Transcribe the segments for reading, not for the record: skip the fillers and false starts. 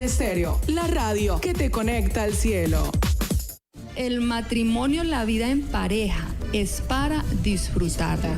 Estéreo, la radio que te conecta al cielo. El matrimonio, la vida en pareja, es para disfrutarla.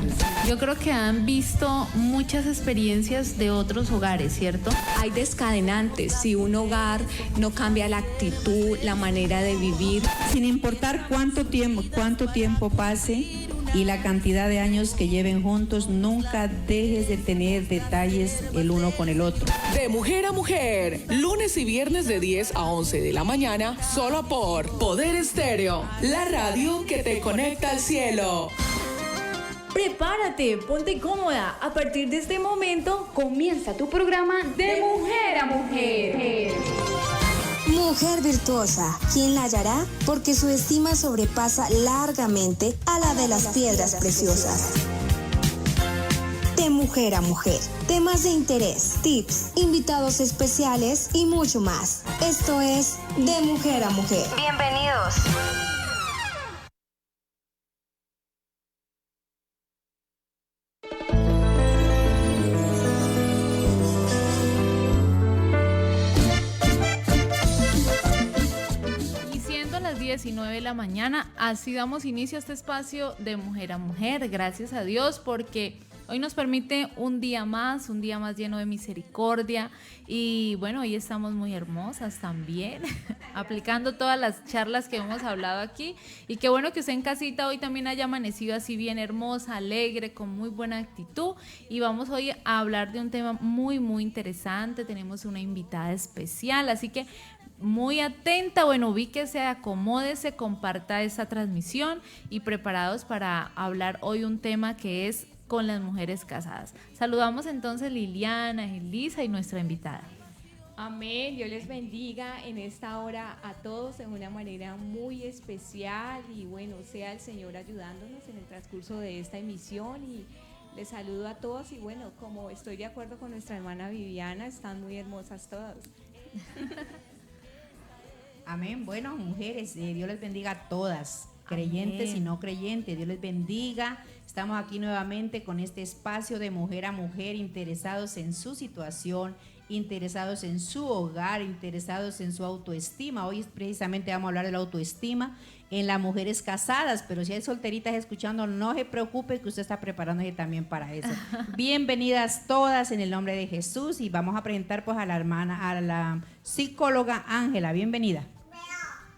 Yo creo que han visto muchas experiencias de otros hogares, ¿cierto? Hay descadenantes. Si un hogar no cambia la actitud, la manera de vivir. Sin importar cuánto tiempo pase y la cantidad de años que lleven juntos, nunca dejes de tener detalles el uno con el otro. De mujer a mujer, lunes y viernes de 10 a 11 de la mañana, solo por Poder Estéreo, la radio que te conecta al cielo. Prepárate, ponte cómoda. A partir de este momento comienza tu programa de mujer a mujer. Mujer virtuosa, ¿quién la hallará? Porque su estima sobrepasa largamente a la de las piedras preciosas. De mujer a mujer, temas de interés, tips, invitados especiales y mucho más. Esto es De Mujer a Mujer. Bienvenidos. Y siendo las 19 de la mañana, así damos inicio a este espacio de mujer a mujer. Gracias a Dios porque hoy nos permite un día más lleno de misericordia. Y bueno, hoy estamos muy hermosas también, aplicando todas las charlas que hemos hablado aquí. Y qué bueno que usted en casita hoy también haya amanecido así bien hermosa, alegre, con muy buena actitud. Y vamos hoy a hablar de un tema muy, muy interesante. Tenemos una invitada especial, así que muy atenta, bueno, ubíquese, acomódese, comparta esta transmisión y preparados para hablar hoy un tema que es con las mujeres casadas. Saludamos entonces Liliana, Elisa y nuestra invitada. Amén, Dios les bendiga en esta hora a todos de una manera muy especial y bueno, sea el Señor ayudándonos en el transcurso de esta emisión y les saludo a todos y bueno, como estoy de acuerdo con nuestra hermana Viviana, están muy hermosas todas. Amén. Bueno, mujeres, Dios les bendiga a todas, creyentes y no creyentes. Dios les bendiga. Estamos aquí nuevamente con este espacio de mujer a mujer, interesados en su situación, interesados en su hogar, interesados en su autoestima. Hoy precisamente vamos a hablar de la autoestima en las mujeres casadas, pero si hay solteritas escuchando, no se preocupe que usted está preparándose también para eso. Bienvenidas todas en el nombre de Jesús y vamos a presentar pues a la hermana, a la psicóloga Ángela. Bienvenida.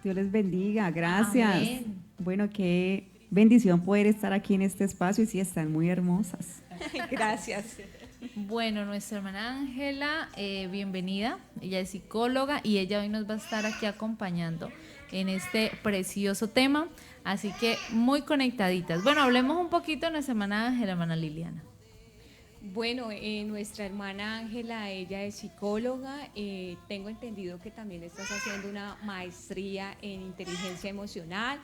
Dios les bendiga, gracias. Amén. Bueno, qué bendición poder estar aquí en este espacio y sí, están muy hermosas. Gracias. Bueno, nuestra hermana Ángela, bienvenida. Ella es psicóloga y ella hoy nos va a estar aquí acompañando en este precioso tema, así que muy conectaditas. Bueno, hablemos un poquito de nuestra hermana Ángela, hermana Liliana. Bueno, nuestra hermana Ángela, ella es psicóloga, tengo entendido que también estás haciendo una maestría en inteligencia emocional,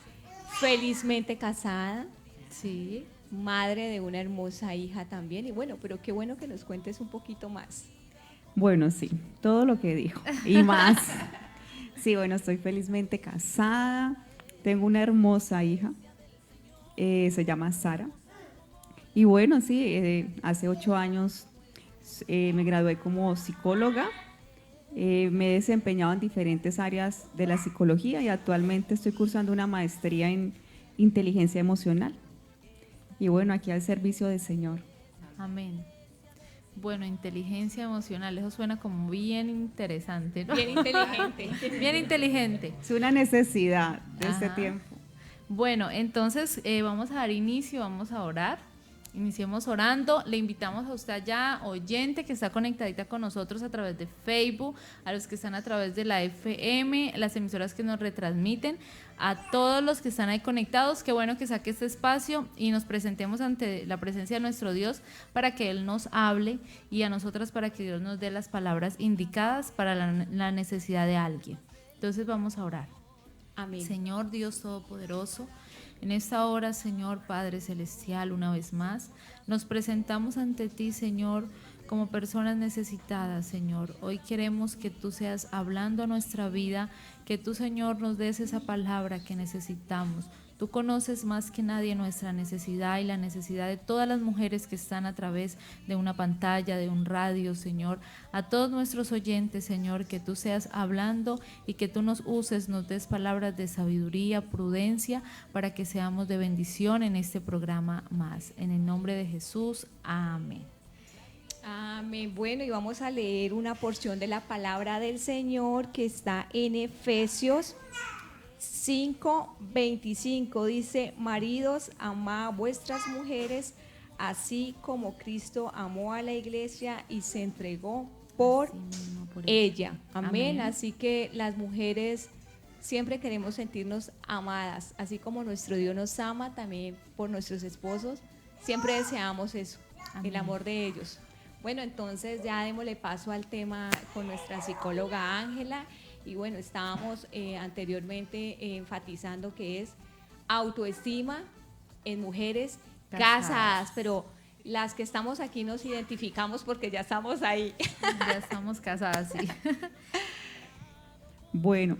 felizmente casada, Sí. madre de una hermosa hija también y bueno, pero qué bueno que nos cuentes un poquito más. Bueno, sí, todo lo que dijo y más. Sí, bueno, estoy felizmente casada, tengo una hermosa hija, se llama Sara. Y bueno, sí, hace 8 años me gradué como psicóloga, me he desempeñado en diferentes áreas de la psicología y actualmente estoy cursando una maestría en inteligencia emocional. Y bueno, aquí al servicio del Señor. Amén. Bueno, inteligencia emocional, eso suena como bien interesante, ¿no? Bien inteligente. Bien inteligente. Es una necesidad de este Ajá. tiempo. Bueno, entonces vamos a dar inicio, vamos a orar. Iniciemos orando. Le invitamos a usted allá, oyente, que está conectadita con nosotros a través de Facebook, a los que están a través de la FM, las emisoras que nos retransmiten, a todos los que están ahí conectados. Qué bueno que saque este espacio y nos presentemos ante la presencia de nuestro Dios para que Él nos hable y a nosotras para que Dios nos dé las palabras indicadas para la necesidad de alguien. Entonces vamos a orar. Amén. Señor Dios Todopoderoso, en esta hora, Señor Padre Celestial, una vez más, nos presentamos ante ti, Señor, como personas necesitadas, Señor. Hoy queremos que tú seas hablando a nuestra vida, que tú, Señor, nos des esa palabra que necesitamos. Tú conoces más que nadie nuestra necesidad y la necesidad de todas las mujeres que están a través de una pantalla, de un radio, Señor. A todos nuestros oyentes, Señor, que tú seas hablando y que tú nos uses, nos des palabras de sabiduría, prudencia, para que seamos de bendición en este programa más. En el nombre de Jesús, amén. Amén. Bueno, y vamos a leer una porción de la palabra del Señor que está en Efesios 5:25. Dice: maridos, amad a vuestras mujeres, así como Cristo amó a la iglesia y se entregó por ella. Amén. Así que las mujeres siempre queremos sentirnos amadas, así como nuestro Dios nos ama también por nuestros esposos. Siempre deseamos eso, el amor de ellos. Bueno, entonces ya démosle paso al tema con nuestra psicóloga Ángela. Y bueno, estábamos anteriormente enfatizando que es autoestima en mujeres casadas, pero las que estamos aquí nos identificamos porque ya estamos ahí. Ya estamos casadas, sí. Bueno,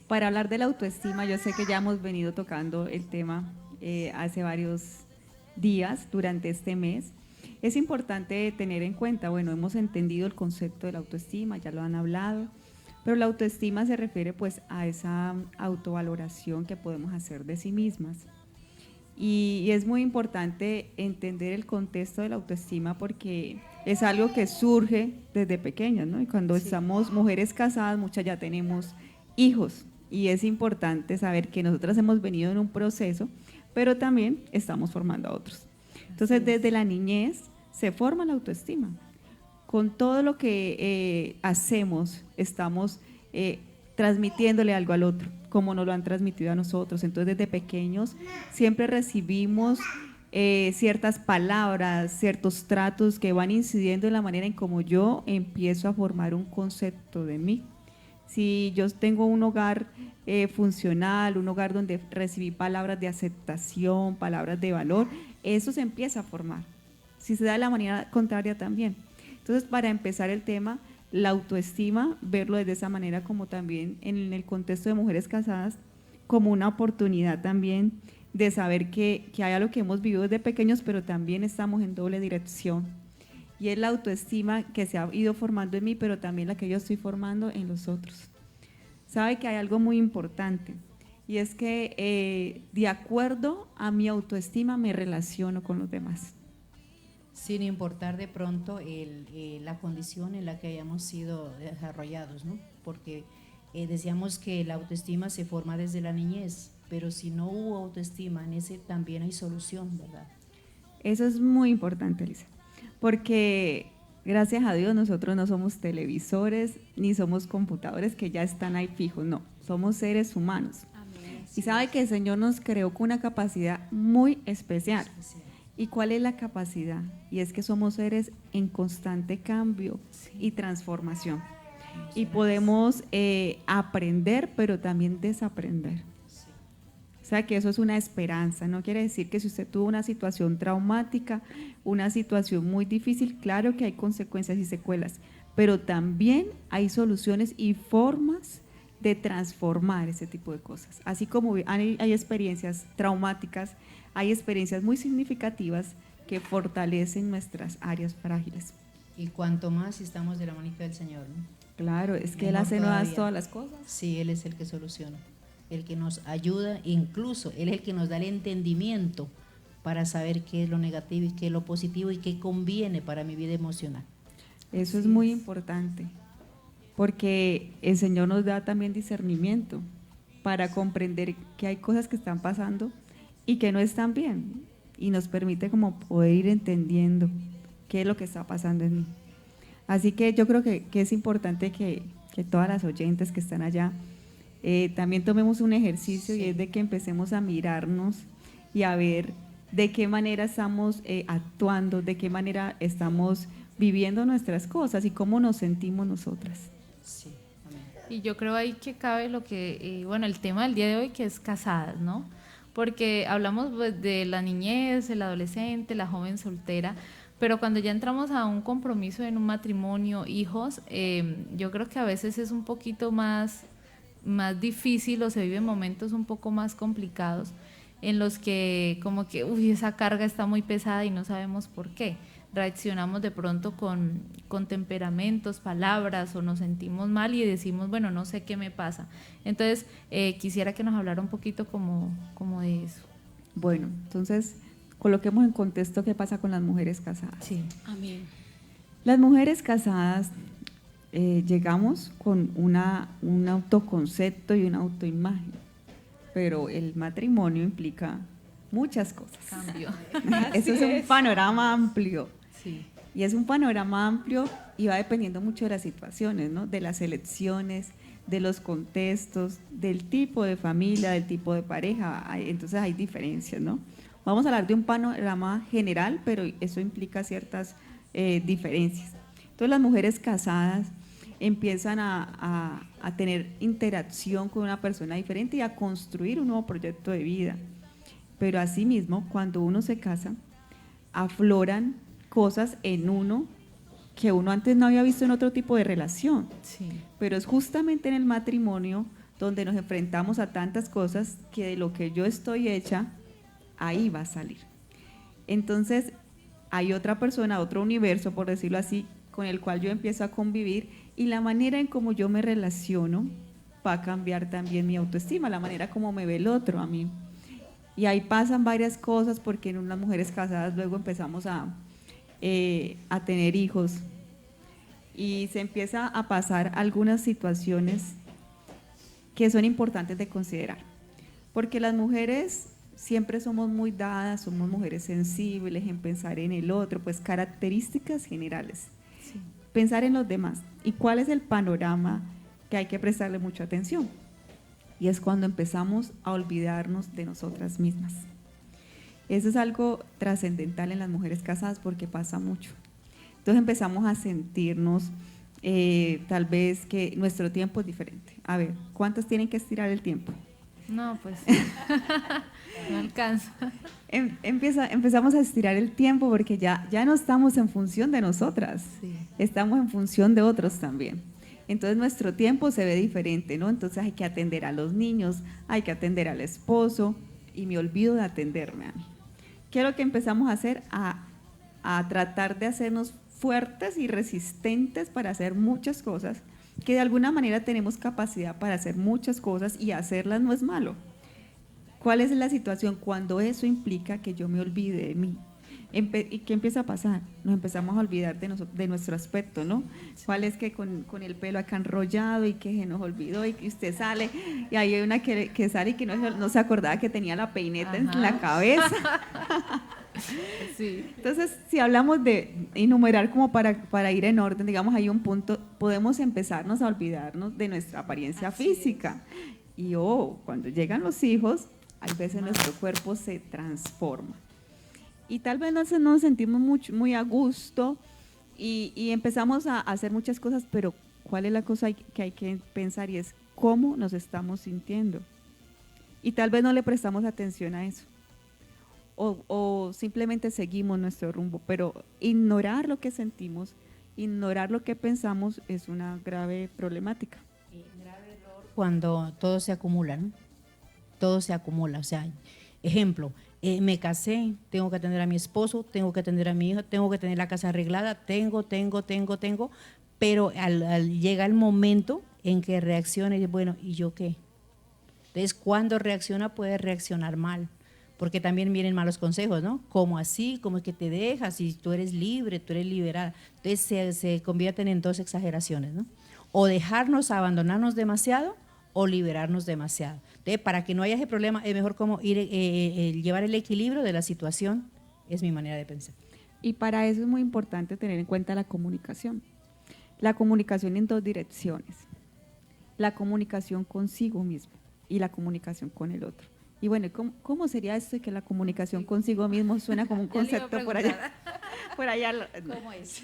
para hablar de la autoestima, yo sé que ya hemos venido tocando el tema hace varios días durante este mes. Es importante tener en cuenta, bueno, hemos entendido el concepto de la autoestima, ya lo han hablado, pero la autoestima se refiere pues a esa autovaloración que podemos hacer de sí mismas. Y es muy importante entender el contexto de la autoestima porque es algo que surge desde pequeñas, ¿no? Y cuando estamos mujeres casadas, muchas ya tenemos hijos y es importante saber que nosotras hemos venido en un proceso, pero también estamos formando a otros. Entonces, desde la niñez se forma la autoestima. Con todo lo que hacemos, estamos transmitiéndole algo al otro, como nos lo han transmitido a nosotros. Entonces, desde pequeños siempre recibimos ciertas palabras, ciertos tratos que van incidiendo en la manera en cómo yo empiezo a formar un concepto de mí. Si yo tengo un hogar funcional, un hogar donde recibí palabras de aceptación, palabras de valor, eso se empieza a formar. Si se da de la manera contraria también. Entonces, para empezar el tema, la autoestima, verlo de esa manera como también en el contexto de mujeres casadas, como una oportunidad también de saber que hay algo que hemos vivido desde pequeños, pero también estamos en doble dirección. Y es la autoestima que se ha ido formando en mí, pero también la que yo estoy formando en los otros. Sabe que hay algo muy importante, y es que de acuerdo a mi autoestima me relaciono con los demás. Sin importar de pronto la condición en la que hayamos sido desarrollados, ¿no? Porque decíamos que la autoestima se forma desde la niñez, pero si no hubo autoestima, en ese también hay solución, ¿verdad? Eso es muy importante, Elisa, porque gracias a Dios nosotros no somos televisores ni somos computadores que ya están ahí fijos, no, somos seres humanos. Amén. Y sabe que el Señor nos creó con una capacidad muy especial. ¿Y cuál es la capacidad? Y es que somos seres en constante cambio y transformación. Y podemos aprender, pero también desaprender. O sea que eso es una esperanza. No quiere decir que si usted tuvo una situación traumática, una situación muy difícil, claro que hay consecuencias y secuelas, pero también hay soluciones y formas de transformar ese tipo de cosas. Así como hay experiencias traumáticas, hay experiencias muy significativas que fortalecen nuestras áreas frágiles. Y cuanto más si estamos de la manita del Señor, ¿no? Claro, es que Él hace nuevas todas las cosas. Sí, Él es el que soluciona, el que nos ayuda, incluso Él es el que nos da el entendimiento para saber qué es lo negativo y qué es lo positivo y qué conviene para mi vida emocional. Eso es muy importante, porque el Señor nos da también discernimiento para comprender que hay cosas que están pasando y que no están bien, y nos permite como poder ir entendiendo qué es lo que está pasando en mí. Así que yo creo que es importante que todas las oyentes que están allá también tomemos un ejercicio, y es de que empecemos a mirarnos y a ver de qué manera estamos actuando, de qué manera estamos viviendo nuestras cosas y cómo nos sentimos nosotras. Sí. Y yo creo ahí que cabe lo que, bueno, el tema del día de hoy, que es casadas, ¿no? Porque hablamos pues, de la niñez, el adolescente, la joven soltera, pero cuando ya entramos a un compromiso en un matrimonio, hijos, yo creo que a veces es un poquito más difícil o se viven momentos un poco más complicados. en los que como que, uy, esa carga está muy pesada y no sabemos por qué. Reaccionamos de pronto con temperamentos, palabras, o nos sentimos mal y decimos, bueno, no sé qué me pasa. Entonces, quisiera que nos hablara un poquito como de eso. Bueno, entonces, coloquemos en contexto qué pasa con las mujeres casadas. Sí. Amén. Las mujeres casadas llegamos con un autoconcepto y una autoimagen, pero el matrimonio implica muchas cosas. Cambio. Eso es un panorama amplio. Sí. Y es un panorama amplio y va dependiendo mucho de las situaciones, ¿no? De las elecciones, de los contextos, del tipo de familia, del tipo de pareja. Entonces hay diferencias, ¿no? Vamos a hablar de un panorama general, pero eso implica ciertas diferencias. Entonces las mujeres casadas empiezan a tener interacción con una persona diferente y a construir un nuevo proyecto de vida. Pero asimismo, cuando uno se casa, afloran cosas en uno que uno antes no había visto en otro tipo de relación. Sí. Pero es justamente en el matrimonio donde nos enfrentamos a tantas cosas que de lo que yo estoy hecha, ahí va a salir. Entonces, hay otra persona, otro universo, por decirlo así, con el cual yo empiezo a convivir, y la manera en cómo yo me relaciono va a cambiar también mi autoestima, la manera como me ve el otro a mí. Y ahí pasan varias cosas, porque en unas mujeres casadas luego empezamos a tener hijos y se empieza a pasar algunas situaciones que son importantes de considerar, porque las mujeres siempre somos muy dadas, somos mujeres sensibles en pensar en el otro, pues características generales, sí. Pensar en los demás. ¿Y cuál es el panorama que hay que prestarle mucha atención? Y es cuando empezamos a olvidarnos de nosotras mismas. Eso es algo trascendental en las mujeres casadas porque pasa mucho. Entonces empezamos a sentirnos tal vez que nuestro tiempo es diferente. A ver, ¿cuántos tienen que estirar el tiempo? No, pues no alcanza. Empezamos a estirar el tiempo porque ya no estamos en función de nosotras, sí. Estamos en función de otros también. Entonces nuestro tiempo se ve diferente, ¿no? Entonces hay que atender a los niños, hay que atender al esposo y me olvido de atenderme a mí. ¿Qué es lo que empezamos a hacer? A tratar de hacernos fuertes y resistentes para hacer muchas cosas, que de alguna manera tenemos capacidad para hacer muchas cosas y hacerlas no es malo. ¿Cuál es la situación? Cuando eso implica que yo me olvide de mí. ¿Y qué empieza a pasar? Nos empezamos a olvidar de nuestro aspecto, ¿no? ¿Cuál es que con el pelo acá enrollado y que se nos olvidó y que usted sale y ahí hay una que sale y que no se acordaba que tenía la peineta en la cabeza? Sí. Entonces, si hablamos de enumerar como para ir en orden, digamos, hay un punto, podemos empezarnos a olvidarnos de nuestra apariencia física. Y cuando llegan los hijos, a veces nuestro cuerpo se transforma. Y tal vez no nos sentimos muy a gusto y empezamos a hacer muchas cosas, pero ¿cuál es la cosa que hay que pensar? Y es cómo nos estamos sintiendo. Y tal vez no le prestamos atención a eso. O simplemente seguimos nuestro rumbo, pero ignorar lo que sentimos, ignorar lo que pensamos es una grave problemática. Grave error cuando todo se acumula, ¿no? Todo se acumula, o sea, ejemplo, me casé, tengo que atender a mi esposo, tengo que atender a mi hija, tengo que tener la casa arreglada, tengo, pero llega el momento en que reacciona y dice, bueno, ¿y yo qué? Entonces, cuando reacciona puede reaccionar mal, porque también vienen malos consejos, ¿no? ¿Cómo así? ¿Cómo es que te dejas? Si tú eres libre, tú eres liberada. Entonces se convierten en dos exageraciones, ¿no? O dejarnos, abandonarnos demasiado o liberarnos demasiado. Entonces, para que no haya ese problema, es mejor como llevar el equilibrio de la situación, es mi manera de pensar. Y para eso es muy importante tener en cuenta la comunicación. La comunicación en dos direcciones. La comunicación consigo mismo y la comunicación con el otro. Y bueno, ¿cómo sería esto de que la comunicación consigo mismo suena como un concepto por allá? Por allá. ¿Cómo es?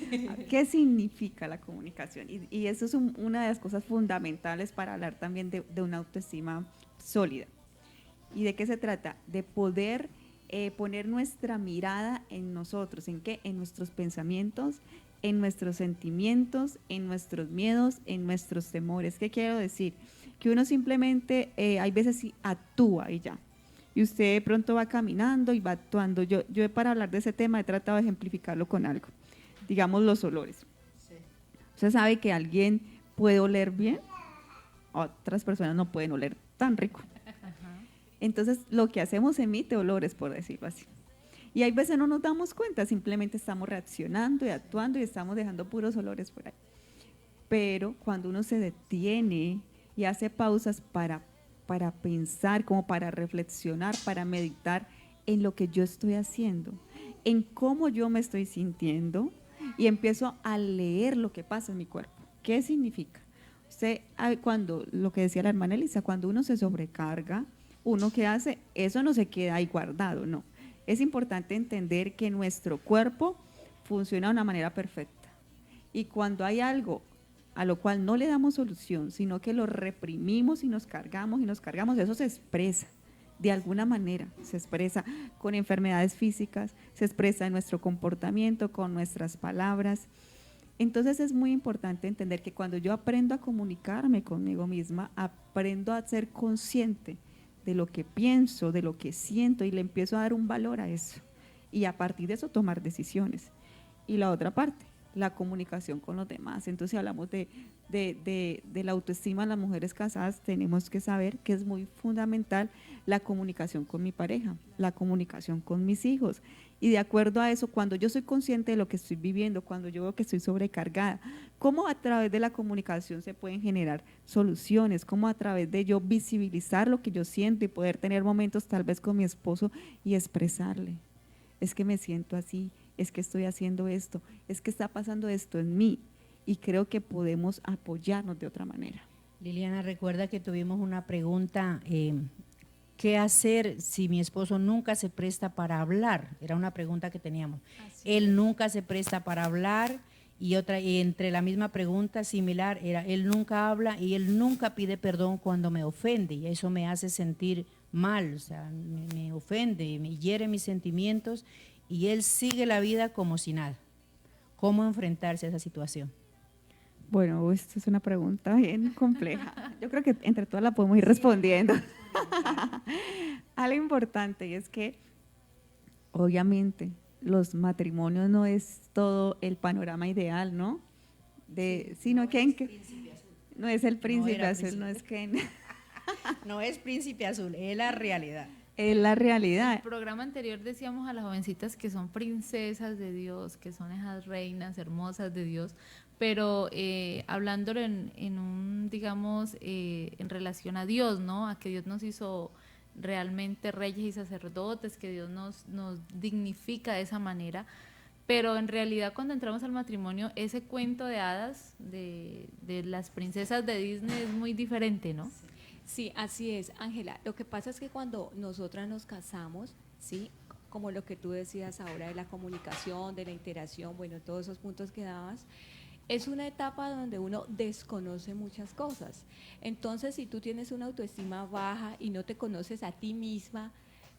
¿Qué significa la comunicación? Y eso es una de las cosas fundamentales para hablar también de una autoestima sólida. ¿Y de qué se trata? De poder poner nuestra mirada en nosotros. ¿En qué? En nuestros pensamientos, en nuestros sentimientos, en nuestros miedos, en nuestros temores. ¿Qué quiero decir? Que uno simplemente, hay veces sí actúa y ya. y usted de pronto va caminando y va actuando. Yo para hablar de ese tema he tratado de ejemplificarlo con algo, digamos los olores. Usted sabe que alguien puede oler bien, otras personas no pueden oler tan rico. Entonces lo que hacemos emite olores, por decirlo así. Y hay veces no nos damos cuenta, simplemente estamos reaccionando y actuando y estamos dejando puros olores por ahí. Pero cuando uno se detiene y hace pausas para pensar, como para reflexionar, para meditar en lo que yo estoy haciendo, en cómo yo me estoy sintiendo, y empiezo a leer lo que pasa en mi cuerpo. ¿Qué significa? Usted, cuando, lo que decía la hermana Elisa, cuando uno se sobrecarga, uno ¿qué hace? Eso no se queda ahí guardado, no. Es importante entender que nuestro cuerpo funciona de una manera perfecta. Y cuando hay algo a lo cual no le damos solución, sino que lo reprimimos y nos cargamos, eso se expresa. De alguna manera se expresa con enfermedades físicas, se expresa en nuestro comportamiento, con nuestras palabras. Entonces es muy importante entender que cuando yo aprendo a comunicarme conmigo misma, aprendo a ser consciente de lo que pienso, de lo que siento, y le empiezo a dar un valor a eso. Y a partir de eso tomar decisiones. Y la otra parte, la comunicación con los demás. Entonces, si hablamos de la autoestima de las mujeres casadas, tenemos que saber que es muy fundamental la comunicación con mi pareja, la comunicación con mis hijos. Y de acuerdo a eso, cuando yo soy consciente de lo que estoy viviendo, cuando yo veo que estoy sobrecargada, cómo a través de la comunicación se pueden generar soluciones, cómo a través de yo visibilizar lo que yo siento y poder tener momentos tal vez con mi esposo y expresarle, es que me siento así, es que estoy haciendo esto, es que está pasando esto en mí, y creo que podemos apoyarnos de otra manera. Liliana, recuerda que tuvimos una pregunta, ¿qué hacer si mi esposo nunca se presta para hablar? Era una pregunta que teníamos. Él nunca se presta para hablar, y otra, y entre la misma pregunta similar era, él nunca habla y él nunca pide perdón cuando me ofende, y eso me hace sentir mal, o sea, me ofende, me hiere mis sentimientos, y él sigue la vida como si nada. ¿Cómo enfrentarse a esa situación? Bueno, esta es una pregunta bien compleja. Yo creo que entre todas la podemos ir respondiendo. Algo importante, y es que obviamente los matrimonios no es todo el panorama ideal, ¿no? Sino que no es el príncipe azul, no es que no es príncipe azul, es la realidad. Es la realidad. En el programa anterior decíamos a las jovencitas que son princesas de Dios, que son esas reinas hermosas de Dios, pero hablándolo en un, digamos, en relación a Dios, ¿no? A que Dios nos hizo realmente reyes y sacerdotes, que Dios nos dignifica de esa manera, pero en realidad cuando entramos al matrimonio, ese cuento de hadas de las princesas de Disney es muy diferente, ¿no? Sí, así es, Ángela. Lo que pasa es que cuando nosotras nos casamos, ¿sí? Como lo que tú decías ahora de la comunicación, de la interacción, bueno, todos esos puntos que dabas, es una etapa donde uno desconoce muchas cosas. Entonces, si tú tienes una autoestima baja y no te conoces a ti misma,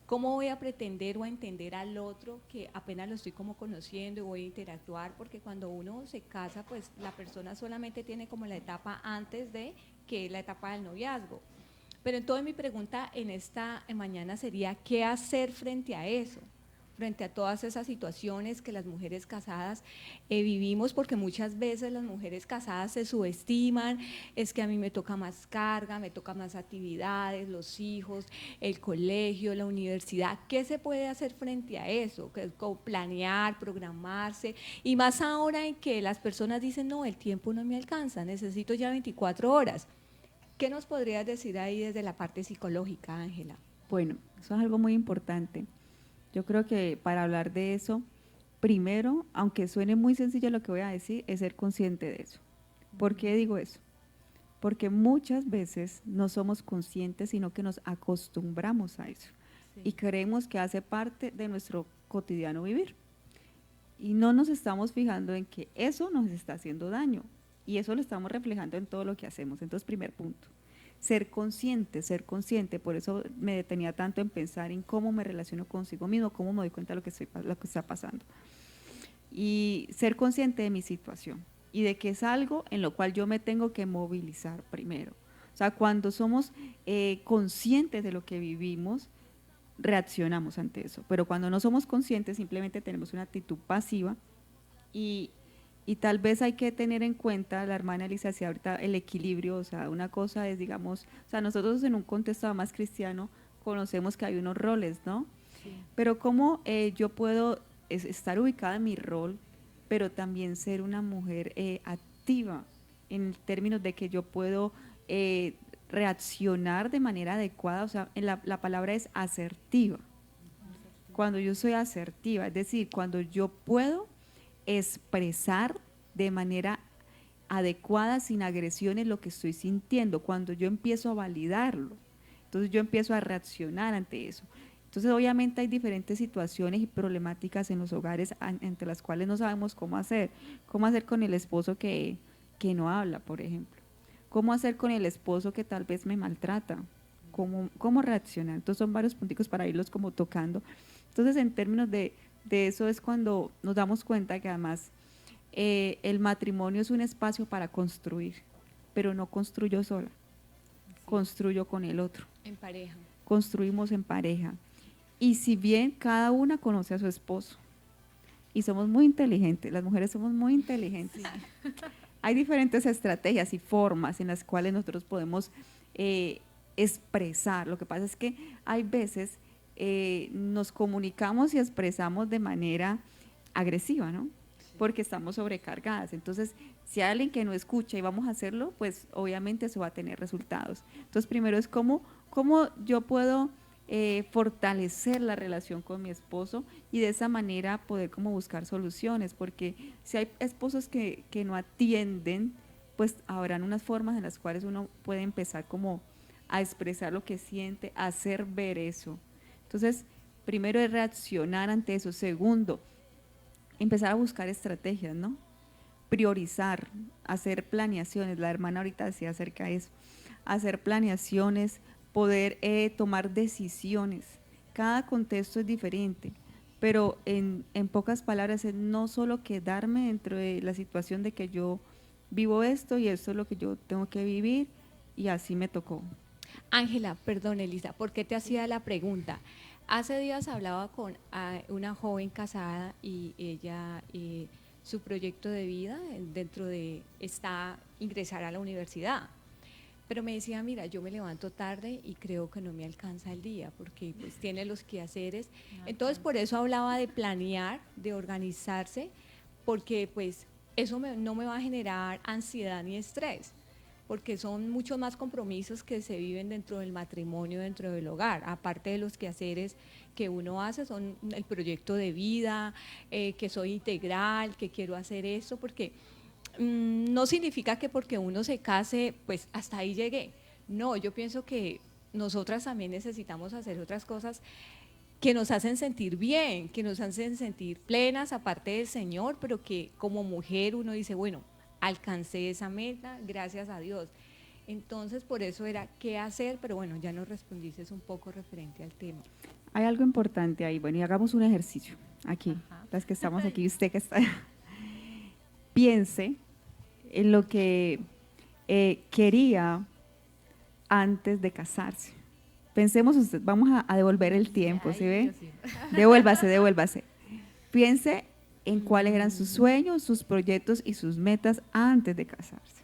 ¿cómo voy a pretender o a entender al otro que apenas lo estoy como conociendo y voy a interactuar? Porque cuando uno se casa, pues la persona solamente tiene como la etapa antes de, que es la etapa del noviazgo. Pero entonces mi pregunta en esta mañana sería, ¿qué hacer frente a eso? Frente a todas esas situaciones que las mujeres casadas vivimos, porque muchas veces las mujeres casadas se subestiman, es que a mí me toca más carga, me toca más actividades, los hijos, el colegio, la universidad. ¿Qué se puede hacer frente a eso? Planear, programarse, y más ahora en que las personas dicen, no, el tiempo no me alcanza, necesito ya 24 horas. ¿Qué nos podrías decir ahí desde la parte psicológica, Ángela? Bueno, eso es algo muy importante. Yo creo que para hablar de eso, primero, aunque suene muy sencillo lo que voy a decir, es ser consciente de eso. ¿Por qué digo eso? Porque muchas veces no somos conscientes, sino que nos acostumbramos a eso. Sí. Y creemos que hace parte de nuestro cotidiano vivir. Y no nos estamos fijando en que eso nos está haciendo daño. Y eso lo estamos reflejando en todo lo que hacemos. Entonces, primer punto, ser consciente, por eso me detenía tanto en pensar en cómo me relaciono consigo mismo, cómo me doy cuenta de lo que está pasando. Y ser consciente de mi situación y de que es algo en lo cual yo me tengo que movilizar primero. O sea, cuando somos conscientes de lo que vivimos, reaccionamos ante eso. Pero cuando no somos conscientes, simplemente tenemos una actitud pasiva y tal vez hay que tener en cuenta, la hermana Elisa decía ahorita, el equilibrio. O sea, una cosa es, digamos, o sea, nosotros en un contexto más cristiano conocemos que hay unos roles, ¿no? Sí. Pero cómo yo puedo estar ubicada en mi rol, pero también ser una mujer activa, en términos de que yo puedo reaccionar de manera adecuada. O sea, la palabra es asertiva. Cuando yo soy asertiva, es decir, cuando yo puedo expresar de manera adecuada, sin agresiones, lo que estoy sintiendo, cuando yo empiezo a validarlo, entonces yo empiezo a reaccionar ante eso. Entonces, obviamente hay diferentes situaciones y problemáticas en los hogares entre las cuales no sabemos cómo hacer con el esposo que no habla, por ejemplo, cómo hacer con el esposo que tal vez me maltrata, cómo reaccionar. Entonces son varios punticos para irlos como tocando. Entonces, en términos de eso es cuando nos damos cuenta que además el matrimonio es un espacio para construir, pero no construyo sola, construyo con el otro. En pareja. Construimos en pareja. Y si bien cada una conoce a su esposo, y somos muy inteligentes, las mujeres somos muy inteligentes, sí. Hay diferentes estrategias y formas en las cuales nosotros podemos expresar. Lo que pasa es que hay veces nos comunicamos y expresamos de manera agresiva, ¿no? Porque estamos sobrecargadas. Entonces, si hay alguien que no escucha y vamos a hacerlo, pues obviamente eso va a tener resultados. Entonces, primero es cómo yo puedo fortalecer la relación con mi esposo y de esa manera poder como buscar soluciones, porque si hay esposos que no atienden, pues habrán unas formas en las cuales uno puede empezar como a expresar lo que siente, a hacer ver eso. Entonces, primero es reaccionar ante eso. Segundo, empezar a buscar estrategias, ¿no? Priorizar, hacer planeaciones. La hermana ahorita decía acerca de eso. Hacer planeaciones, poder tomar decisiones. Cada contexto es diferente, pero en pocas palabras es no solo quedarme dentro de la situación de que yo vivo esto y esto es lo que yo tengo que vivir y así me tocó. Ángela, perdón Elisa, ¿por qué te hacía la pregunta? Hace días hablaba con una joven casada y ella, su proyecto de vida está ingresar a la universidad. Pero me decía, mira, yo me levanto tarde y creo que no me alcanza el día porque pues tiene los quehaceres. Entonces, por eso hablaba de planear, de organizarse, porque pues eso no me va a generar ansiedad ni estrés, porque son muchos más compromisos que se viven dentro del matrimonio, dentro del hogar, aparte de los quehaceres que uno hace, son el proyecto de vida, que soy integral, que quiero hacer esto, porque no significa que porque uno se case, pues hasta ahí llegué. No, yo pienso que nosotras también necesitamos hacer otras cosas que nos hacen sentir bien, que nos hacen sentir plenas, aparte del Señor, pero que como mujer uno dice, bueno, alcancé esa meta, gracias a Dios. Entonces, por eso era qué hacer, pero bueno, ya nos respondiste un poco referente al tema. Hay algo importante ahí, bueno, y hagamos un ejercicio aquí, las que estamos aquí, usted que está. Piense en lo que quería antes de casarse. Pensemos usted, vamos a devolver el tiempo, ¿sí ve? Devuélvase. Piense en cuáles eran sus sueños, sus proyectos y sus metas antes de casarse.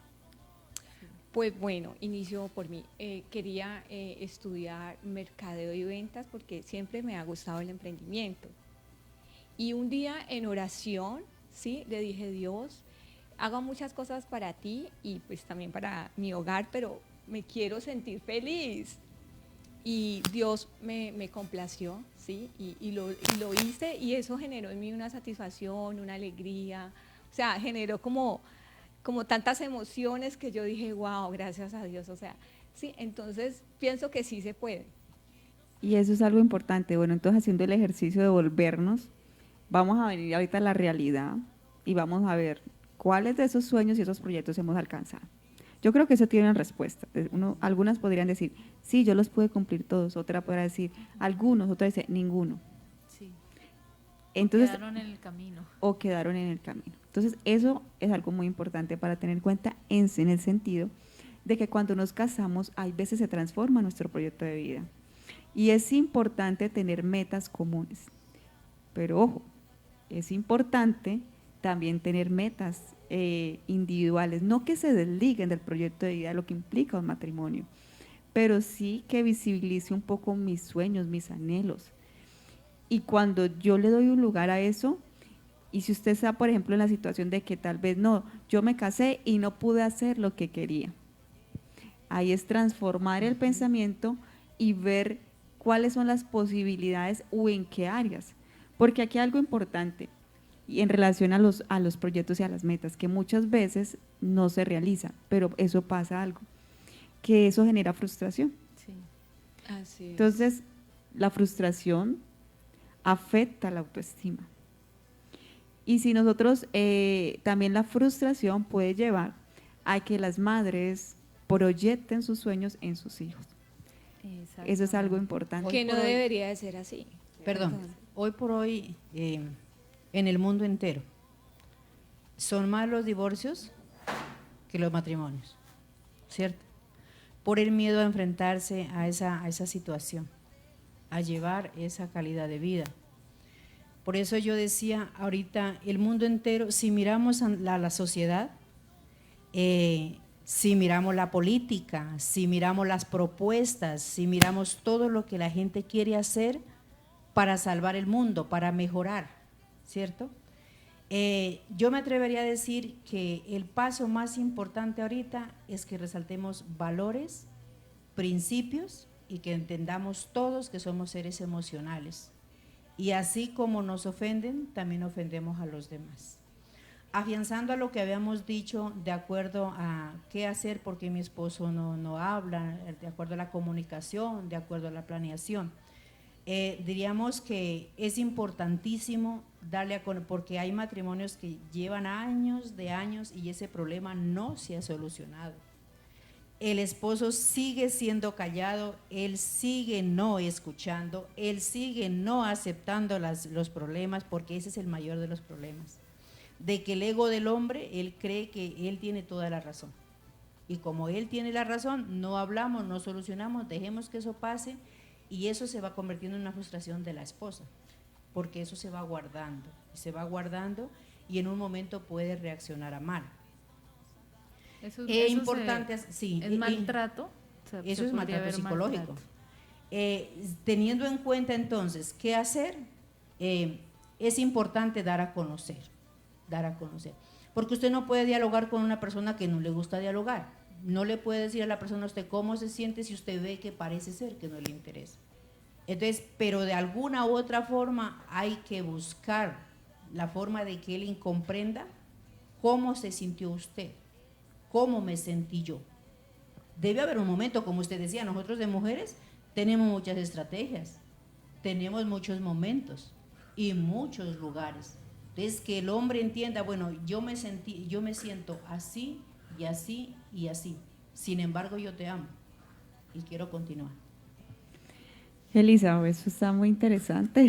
Pues bueno, inicio por mí. Quería estudiar mercadeo y ventas porque siempre me ha gustado el emprendimiento. Y un día en oración, ¿sí? Le dije, Dios, hago muchas cosas para ti y pues también para mi hogar, pero me quiero sentir feliz. Y Dios me complació, ¿sí? Y lo hice y eso generó en mí una satisfacción, una alegría, o sea, generó como tantas emociones que yo dije, wow, gracias a Dios, o sea, sí, entonces pienso que sí se puede. Y eso es algo importante. Bueno, entonces haciendo el ejercicio de volvernos, vamos a venir ahorita a la realidad y vamos a ver cuáles de esos sueños y esos proyectos hemos alcanzado. Yo creo que eso tiene una respuesta. Algunas podrían decir, sí, yo los pude cumplir todos. Otra podrá decir, algunos. Otra dice, ninguno. Sí. Entonces, quedaron en el camino. O quedaron en el camino. Entonces, eso es algo muy importante para tener en cuenta en el sentido de que cuando nos casamos, hay veces se transforma nuestro proyecto de vida. Y es importante tener metas comunes. Pero ojo, es importante también tener metas individuales, no que se desliguen del proyecto de vida, lo que implica un matrimonio, pero sí que visibilice un poco mis sueños, mis anhelos. Y cuando yo le doy un lugar a eso, y si usted está, por ejemplo, en la situación de que tal vez no, yo me casé y no pude hacer lo que quería, ahí es transformar el pensamiento y ver cuáles son las posibilidades o en qué áreas. Porque aquí hay algo importante y en relación a los proyectos y a las metas, que muchas veces no se realiza, pero eso pasa algo, que eso genera frustración. Sí, así es. Entonces, la frustración afecta la autoestima. Y si nosotros, también la frustración puede llevar a que las madres proyecten sus sueños en sus hijos. Eso es algo importante. Que no debería de ser así. Perdón, hoy por hoy, en el mundo entero, son más los divorcios que los matrimonios, ¿cierto? Por el miedo a enfrentarse a esa situación, a llevar esa calidad de vida. Por eso yo decía ahorita, el mundo entero, si miramos a la sociedad, si miramos la política, si miramos las propuestas, si miramos todo lo que la gente quiere hacer para salvar el mundo, para mejorar, ¿cierto? Yo me atrevería a decir que el paso más importante ahorita es que resaltemos valores, principios y que entendamos todos que somos seres emocionales. Y así como nos ofenden, también ofendemos a los demás. Afianzando a lo que habíamos dicho de acuerdo a qué hacer porque mi esposo no habla, de acuerdo a la comunicación, de acuerdo a la planeación. Diríamos que es importantísimo darle porque hay matrimonios que llevan años de años y ese problema no se ha solucionado. El esposo sigue siendo callado, él sigue no escuchando, él sigue no aceptando los problemas, porque ese es el mayor de los problemas. De que el ego del hombre, él cree que él tiene toda la razón. Y como él tiene la razón, no hablamos, no solucionamos, dejemos que eso pase y eso se va convirtiendo en una frustración de la esposa, porque eso se va guardando y en un momento puede reaccionar a mal. Eso importante, sí. ¿Es maltrato? Eso es maltrato psicológico. Teniendo en cuenta entonces qué hacer, es importante dar a conocer, porque usted no puede dialogar con una persona que no le gusta dialogar, no le puede decir a la persona a usted cómo se siente si usted ve que parece ser que no le interesa. Entonces, pero de alguna u otra forma hay que buscar la forma de que él comprenda cómo se sintió usted, cómo me sentí yo. Debe haber un momento, como usted decía, nosotros de mujeres tenemos muchas estrategias, tenemos muchos momentos y muchos lugares. Entonces, que el hombre entienda, bueno, yo me siento así y así y así. Sin embargo, yo te amo y quiero continuar. Elisa, eso está muy interesante.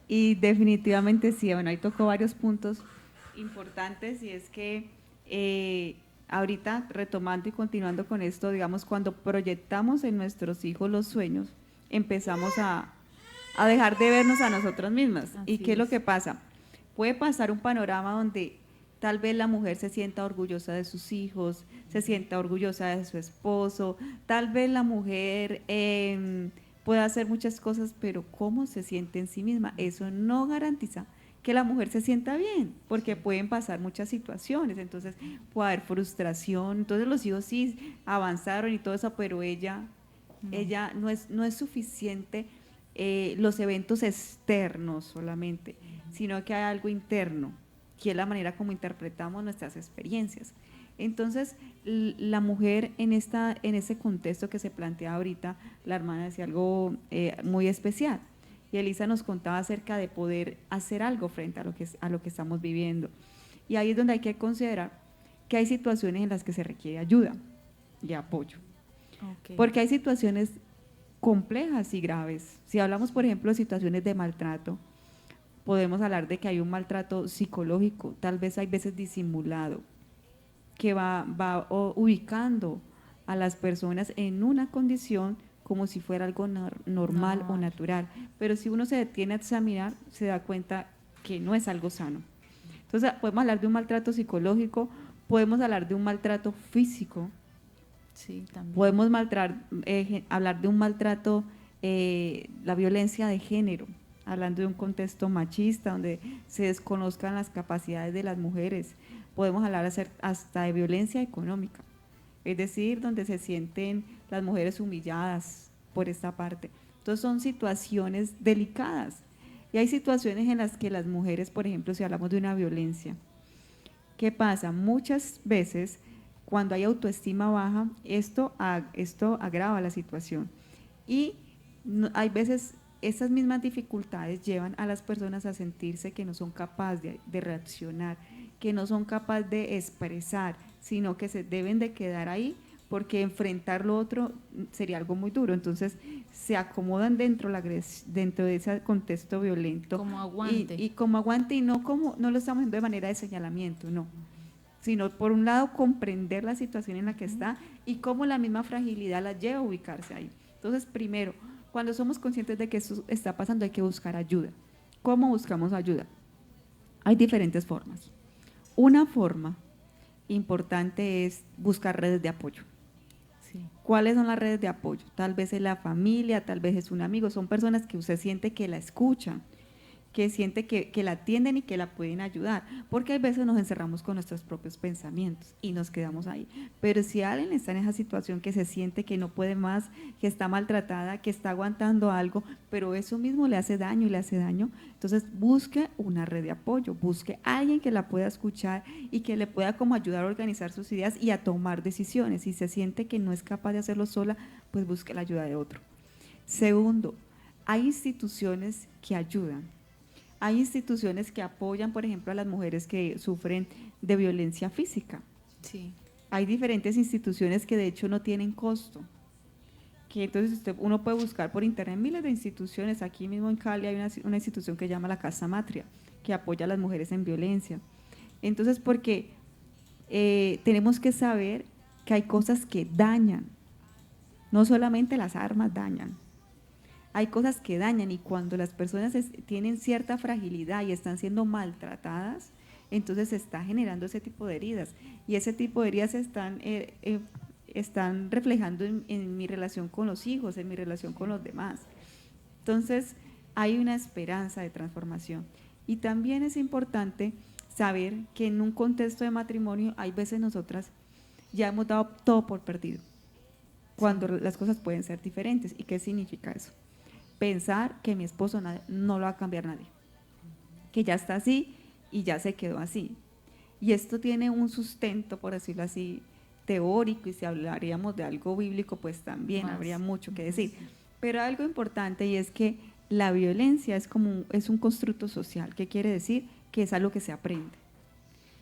Y definitivamente sí, bueno, ahí tocó varios puntos importantes y es que ahorita retomando y continuando con esto, digamos, cuando proyectamos en nuestros hijos los sueños, empezamos a dejar de vernos a nosotras mismas. Así ¿Y qué es lo es. que pasa? Puede pasar un panorama donde tal vez la mujer se sienta orgullosa de sus hijos, se sienta orgullosa de su esposo, tal vez la mujer puede hacer muchas cosas, pero ¿cómo se siente en sí misma? Eso no garantiza que la mujer se sienta bien, porque pueden pasar muchas situaciones, entonces puede haber frustración, entonces los hijos sí avanzaron y todo eso, pero ella no es suficiente los eventos externos solamente, sino que hay algo interno, que es la manera como interpretamos nuestras experiencias. Entonces, la mujer en ese contexto que se plantea ahorita, la hermana decía algo muy especial, y Elisa nos contaba acerca de poder hacer algo frente a lo que estamos viviendo. Y ahí es donde hay que considerar que hay situaciones en las que se requiere ayuda y apoyo. Okay. Porque hay situaciones complejas y graves. Si hablamos, por ejemplo, de situaciones de maltrato, podemos hablar de que hay un maltrato psicológico, tal vez hay veces disimulado, que va ubicando a las personas en una condición como si fuera algo normal o natural, pero si uno se detiene a examinar, se da cuenta que no es algo sano. Entonces, podemos hablar de un maltrato psicológico, podemos hablar de un maltrato físico, Sí, también. podemos hablar de un maltrato, la violencia de género, hablando de un contexto machista donde se desconozcan las capacidades de las mujeres. Podemos hablar hasta de violencia económica, es decir, donde se sienten las mujeres humilladas por esta parte. Entonces son situaciones delicadas. Y hay situaciones en las que las mujeres, por ejemplo, si hablamos de una violencia, ¿qué pasa? Muchas veces cuando hay autoestima baja, esto agrava la situación. Y hay veces esas mismas dificultades llevan a las personas a sentirse que no son capaces de reaccionar, que no son capaces de expresar, sino que se deben de quedar ahí porque enfrentar lo otro sería algo muy duro. Entonces se acomodan dentro de ese contexto violento. Como aguante. Y como aguante, y no lo estamos haciendo de manera de señalamiento, no, sino por un lado comprender la situación en la que está y cómo la misma fragilidad la lleva a ubicarse ahí. Entonces, primero, cuando somos conscientes de que esto está pasando, hay que buscar ayuda. ¿Cómo buscamos ayuda? Hay diferentes formas. Una forma importante es buscar redes de apoyo. Sí. ¿Cuáles son las redes de apoyo? Tal vez es la familia, tal vez es un amigo, son personas que usted siente que la escuchan, que siente que la atienden y que la pueden ayudar, porque a veces nos encerramos con nuestros propios pensamientos y nos quedamos ahí. Pero si alguien está en esa situación que se siente que no puede más, que está maltratada, que está aguantando algo, pero eso mismo le hace daño y le hace daño, entonces busque una red de apoyo, busque a alguien que la pueda escuchar y que le pueda como ayudar a organizar sus ideas y a tomar decisiones. Si se siente que no es capaz de hacerlo sola, pues busque la ayuda de otro. Segundo, hay instituciones que ayudan. Hay instituciones que apoyan, por ejemplo, a las mujeres que sufren de violencia física. Sí. Hay diferentes instituciones que de hecho no tienen costo, que entonces uno puede buscar por internet miles de instituciones. Aquí mismo en Cali hay una institución que se llama la Casa Matria, que apoya a las mujeres en violencia. Entonces, porque tenemos que saber que hay cosas que dañan, no solamente las armas dañan. Hay cosas que dañan, y cuando las personas tienen cierta fragilidad y están siendo maltratadas, entonces se está generando ese tipo de heridas, y ese tipo de heridas están reflejando en mi relación con los hijos, en mi relación con los demás. Entonces hay una esperanza de transformación. Y también es importante saber que en un contexto de matrimonio hay veces nosotras ya hemos dado todo por perdido, cuando las cosas pueden ser diferentes. ¿Y qué significa eso? Pensar que mi esposo no lo va a cambiar nadie, que ya está así y ya se quedó así. Y esto tiene un sustento, por decirlo así, teórico, y si hablaríamos de algo bíblico, pues también habría mucho que decir. Pero algo importante, y es que la violencia es un constructo social. ¿Qué quiere decir? Que es algo que se aprende.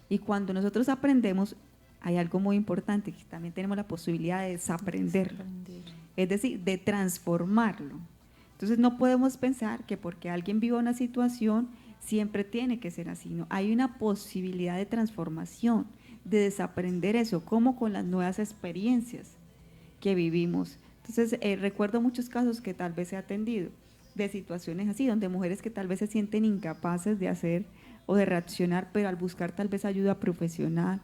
Y cuando nosotros aprendemos, hay algo muy importante, que también tenemos la posibilidad de desaprenderlo, es decir, de transformarlo. Entonces no podemos pensar que porque alguien viva una situación siempre tiene que ser así, ¿no? Hay una posibilidad de transformación, de desaprender eso, como con las nuevas experiencias que vivimos. Entonces recuerdo muchos casos que tal vez he atendido de situaciones así, donde mujeres que tal vez se sienten incapaces de hacer o de reaccionar, pero al buscar tal vez ayuda profesional,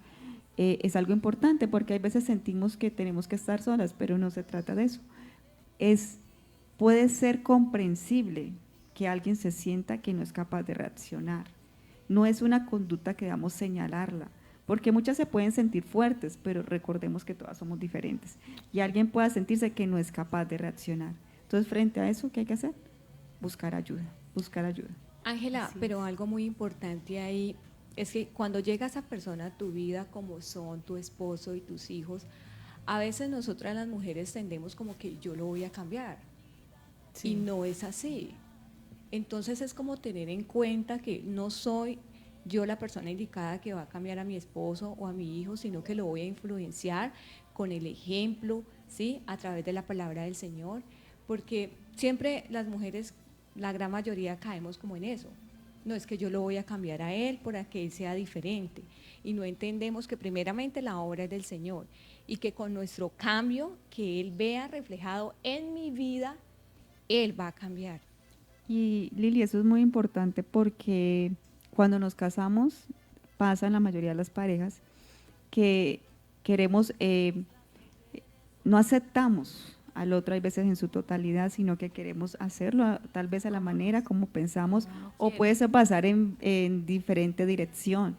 es algo importante, porque hay veces sentimos que tenemos que estar solas, pero no se trata de eso. Puede ser comprensible que alguien se sienta que no es capaz de reaccionar. No es una conducta que debamos señalarla, porque muchas se pueden sentir fuertes, pero recordemos que todas somos diferentes. Y alguien pueda sentirse que no es capaz de reaccionar. Entonces, frente a eso, ¿qué hay que hacer? Buscar ayuda, buscar ayuda. Ángela, pero algo muy importante ahí es que cuando llega esa persona a tu vida, como son tu esposo y tus hijos, a veces nosotras las mujeres tendemos como que yo lo voy a cambiar. Sí. Y no es así. Entonces es como tener en cuenta que no soy yo la persona indicada que va a cambiar a mi esposo o a mi hijo, sino que lo voy a influenciar con el ejemplo, ¿sí? A través de la palabra del Señor, porque siempre las mujeres, la gran mayoría, caemos como en eso. No es que yo lo voy a cambiar a él para que él sea diferente, y no entendemos que primeramente la obra es del Señor, y que con nuestro cambio que Él vea reflejado en mi vida, Él va a cambiar. Y Lili, eso es muy importante porque cuando nos casamos, pasa en la mayoría de las parejas que queremos, no aceptamos al otro hay veces en su totalidad, sino que queremos hacerlo tal vez a la manera como pensamos, o puede ser pasar en diferente dirección.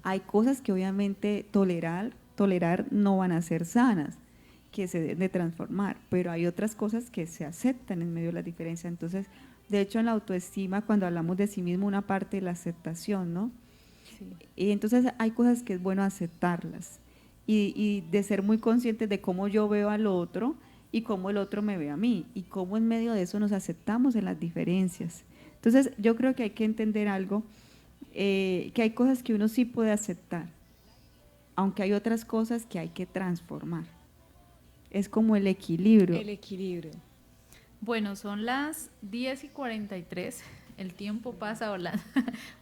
Hay cosas que obviamente tolerar no van a ser sanas, que se deben de transformar, pero hay otras cosas que se aceptan en medio de la diferencia. Entonces, de hecho, en la autoestima, cuando hablamos de sí mismo, una parte de la aceptación, ¿no? Sí. Y entonces hay cosas que es bueno aceptarlas y de ser muy conscientes de cómo yo veo al otro y cómo el otro me ve a mí y cómo en medio de eso nos aceptamos en las diferencias. Entonces, yo creo que hay que entender algo, que hay cosas que uno sí puede aceptar, aunque hay otras cosas que hay que transformar. Es como el equilibrio. El equilibrio. Bueno, son las 10:43, el tiempo pasa volando.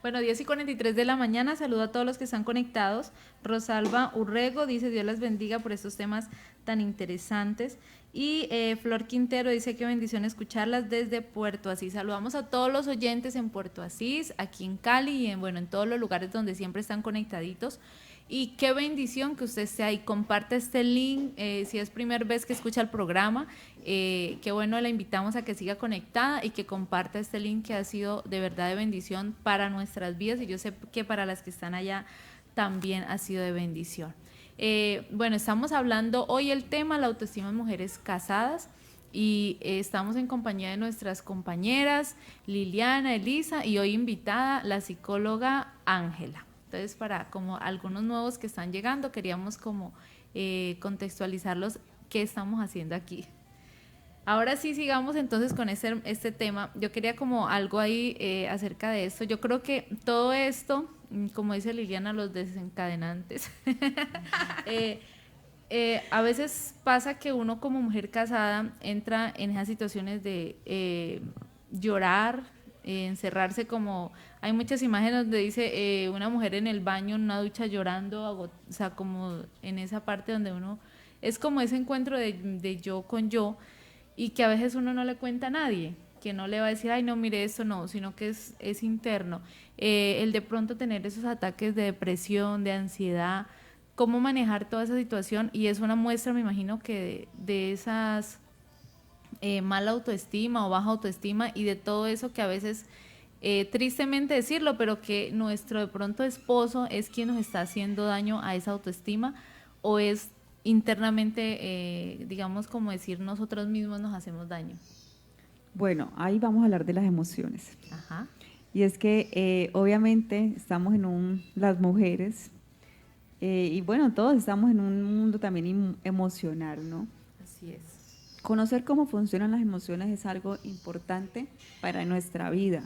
Bueno, 10:43 de la mañana, saludo a todos los que están conectados. Rosalba Urrego dice, Dios las bendiga por estos temas tan interesantes. Y Flor Quintero dice, qué bendición escucharlas desde Puerto Asís. Saludamos a todos los oyentes en Puerto Asís, aquí en Cali y en todos los lugares donde siempre están conectaditos. Y qué bendición que usted esté ahí, comparte este link, si es primera vez que escucha el programa, qué bueno, la invitamos a que siga conectada y que comparta este link que ha sido de verdad de bendición para nuestras vidas y yo sé que para las que están allá también ha sido de bendición. Bueno, estamos hablando hoy el tema, la autoestima en mujeres casadas y estamos en compañía de nuestras compañeras Liliana, Elisa y hoy invitada la psicóloga Ángela. Entonces, para como algunos nuevos que están llegando, queríamos como contextualizarlos qué estamos haciendo aquí. Ahora sí, sigamos entonces con este tema. Yo quería como algo ahí acerca de esto. Yo creo que todo esto, como dice Liliana, los desencadenantes, a veces pasa que uno como mujer casada entra en esas situaciones de llorar, encerrarse como... Hay muchas imágenes donde dice una mujer en el baño, en una ducha llorando, o sea, como en esa parte donde uno... Es como ese encuentro de yo con yo y que a veces uno no le cuenta a nadie, que no le va a decir, ay, no, mire esto, no, sino que es interno. El de pronto tener esos ataques de depresión, de ansiedad, cómo manejar toda esa situación y es una muestra, me imagino, que de esas mala autoestima o baja autoestima y de todo eso que a veces... tristemente decirlo, pero que nuestro de pronto esposo es quien nos está haciendo daño a esa autoestima o es internamente, digamos, como decir nosotros mismos nos hacemos daño. Bueno, ahí vamos a hablar de las emociones. Ajá. Y es que obviamente estamos las mujeres, y bueno, todos estamos en un mundo también emocional, ¿no? Así es. Conocer cómo funcionan las emociones es algo importante para nuestra vida.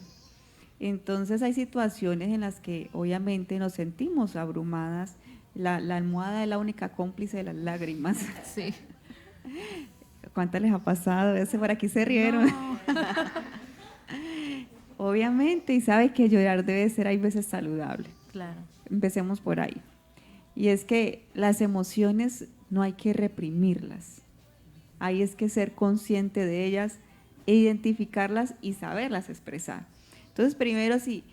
Entonces hay situaciones en las que obviamente nos sentimos abrumadas, la almohada es la única cómplice de las lágrimas. Sí. ¿Cuántas les ha pasado? Por aquí se rieron. No. Obviamente, y sabes que llorar debe ser hay veces saludable. Claro. Empecemos por ahí. Y es que las emociones no hay que reprimirlas. Ahí es que ser consciente de ellas, e identificarlas y saberlas expresar. Entonces, primero, si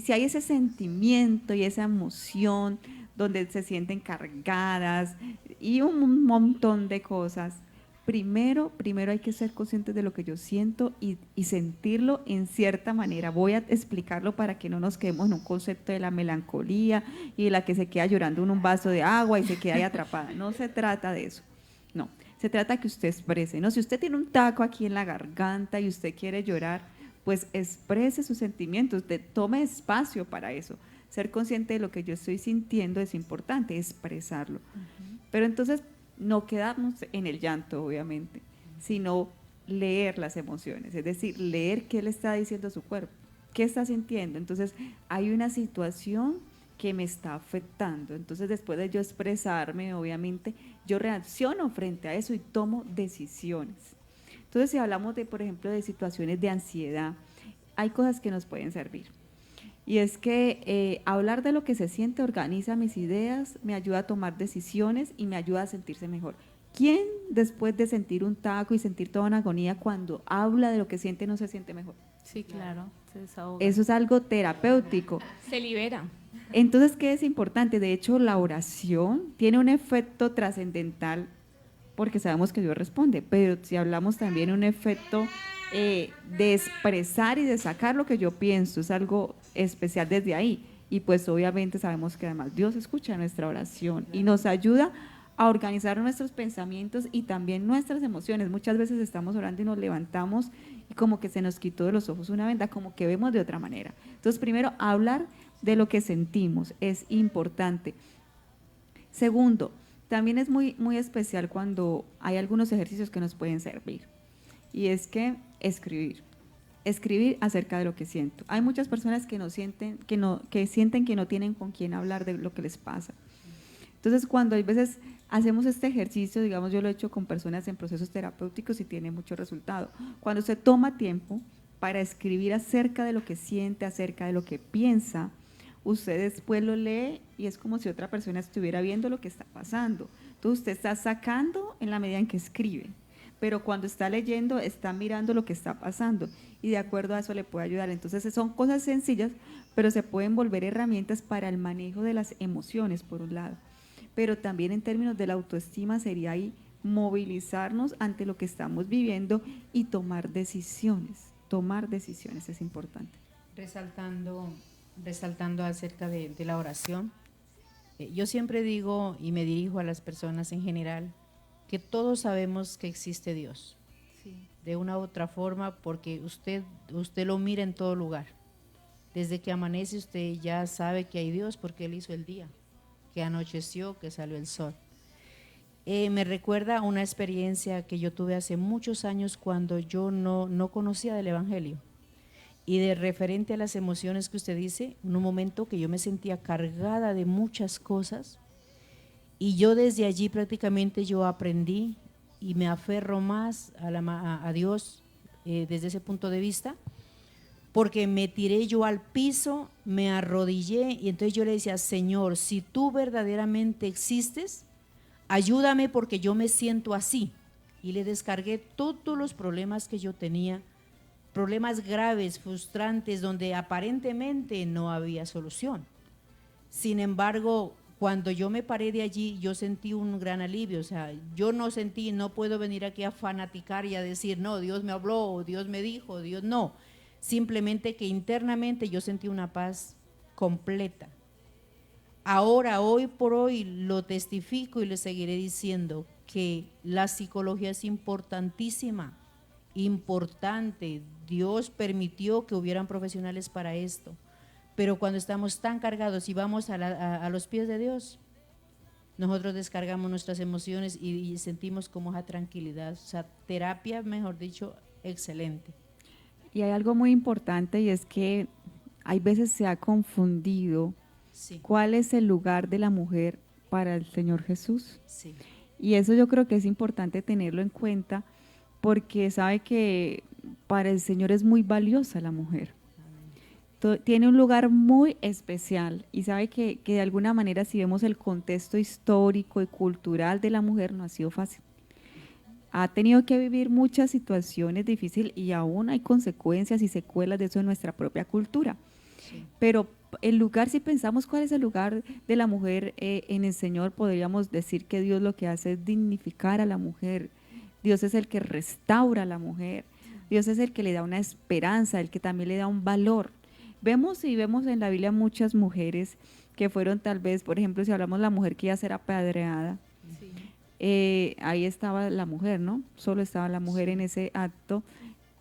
hay ese sentimiento y esa emoción donde se sienten cargadas y un montón de cosas, primero hay que ser conscientes de lo que yo siento y sentirlo en cierta manera. Voy a explicarlo para que no nos quedemos en un concepto de la melancolía y de la que se queda llorando en un vaso de agua y se queda ahí atrapada. No se trata de eso, no. Se trata que usted exprese, ¿no? Si usted tiene un taco aquí en la garganta y usted quiere llorar, pues exprese sus sentimientos, usted tome espacio para eso. Ser consciente de lo que yo estoy sintiendo es importante, expresarlo. Uh-huh. Pero entonces no quedarnos en el llanto, obviamente, sino leer las emociones, es decir, leer qué le está diciendo su cuerpo, qué está sintiendo. Entonces hay una situación que me está afectando, entonces después de yo expresarme, obviamente, yo reacciono frente a eso y tomo decisiones. Entonces, si hablamos de, por ejemplo, de situaciones de ansiedad, hay cosas que nos pueden servir. Y es que hablar de lo que se siente organiza mis ideas, me ayuda a tomar decisiones y me ayuda a sentirse mejor. ¿Quién después de sentir un taco y sentir toda una agonía cuando habla de lo que siente no se siente mejor? Sí, claro, se desahoga. Eso es algo terapéutico. Se libera. Entonces, ¿qué es importante? De hecho, la oración tiene un efecto trascendental porque sabemos que Dios responde, pero si hablamos también un efecto de expresar y de sacar lo que yo pienso, es algo especial desde ahí. Y pues obviamente sabemos que además Dios escucha nuestra oración y nos ayuda a organizar nuestros pensamientos y también nuestras emociones. Muchas veces estamos orando y nos levantamos y como que se nos quitó de los ojos una venda, como que vemos de otra manera. Entonces, primero, hablar de lo que sentimos es importante. Segundo, también es muy, muy especial cuando hay algunos ejercicios que nos pueden servir. Y es que escribir acerca de lo que siento. Hay muchas personas que sienten que no tienen con quién hablar de lo que les pasa. Entonces, cuando hay veces hacemos este ejercicio, digamos, yo lo he hecho con personas en procesos terapéuticos y tiene mucho resultado. Cuando se toma tiempo para escribir acerca de lo que siente, acerca de lo que piensa, usted después lo lee y es como si otra persona estuviera viendo lo que está pasando. Entonces, usted está sacando en la medida en que escribe, pero cuando está leyendo, está mirando lo que está pasando y de acuerdo a eso le puede ayudar. Entonces, son cosas sencillas, pero se pueden volver herramientas para el manejo de las emociones, por un lado. Pero también en términos de la autoestima sería ahí movilizarnos ante lo que estamos viviendo y tomar decisiones. Tomar decisiones es importante. Resaltando acerca de la oración, yo siempre digo y me dirijo a las personas en general que todos sabemos que existe Dios, sí, de una u otra forma, porque usted lo mira en todo lugar. Desde que amanece usted ya sabe que hay Dios porque Él hizo el día, que anocheció, que salió el sol. Me recuerda una experiencia que yo tuve hace muchos años cuando yo no conocía del Evangelio. Y de referente a las emociones que usted dice, en un momento que yo me sentía cargada de muchas cosas, y yo desde allí prácticamente yo aprendí y me aferro más a Dios desde ese punto de vista, porque me tiré yo al piso, me arrodillé y entonces yo le decía, Señor, si tú verdaderamente existes, ayúdame porque yo me siento así. Y le descargué todos los problemas que yo tenía, problemas graves, frustrantes, donde aparentemente no había solución. Sin embargo, cuando yo me paré de allí, yo sentí un gran alivio. O sea, yo no puedo venir aquí a fanaticar y a decir, no, Dios me habló, o Dios me dijo, Dios no. Simplemente que internamente yo sentí una paz completa. Ahora, hoy por hoy, lo testifico y le seguiré diciendo que la psicología es importantísima, importante. Dios permitió que hubieran profesionales para esto. Pero cuando estamos tan cargados y vamos a los pies de Dios, nosotros descargamos nuestras emociones y sentimos como esa tranquilidad. O sea, terapia, mejor dicho, excelente. Y hay algo muy importante y es que hay veces se ha confundido sí, cuál es el lugar de la mujer para el Señor Jesús. Sí. Y eso yo creo que es importante tenerlo en cuenta porque sabe que para el Señor es muy valiosa la mujer. Tiene un lugar muy especial y sabe que de alguna manera si vemos el contexto histórico y cultural de la mujer no ha sido fácil. Ha tenido que vivir muchas situaciones difíciles y aún hay consecuencias y secuelas de eso en nuestra propia cultura. Sí. Pero el lugar, si pensamos cuál es el lugar de la mujer en el Señor, podríamos decir que Dios lo que hace es dignificar a la mujer. Dios es el que restaura a la mujer. Dios es el que le da una esperanza, el que también le da un valor. Vemos en la Biblia muchas mujeres que fueron tal vez, por ejemplo, si hablamos de la mujer que iba a ser apedreada, sí, ahí estaba la mujer, ¿no? Solo estaba la mujer en ese acto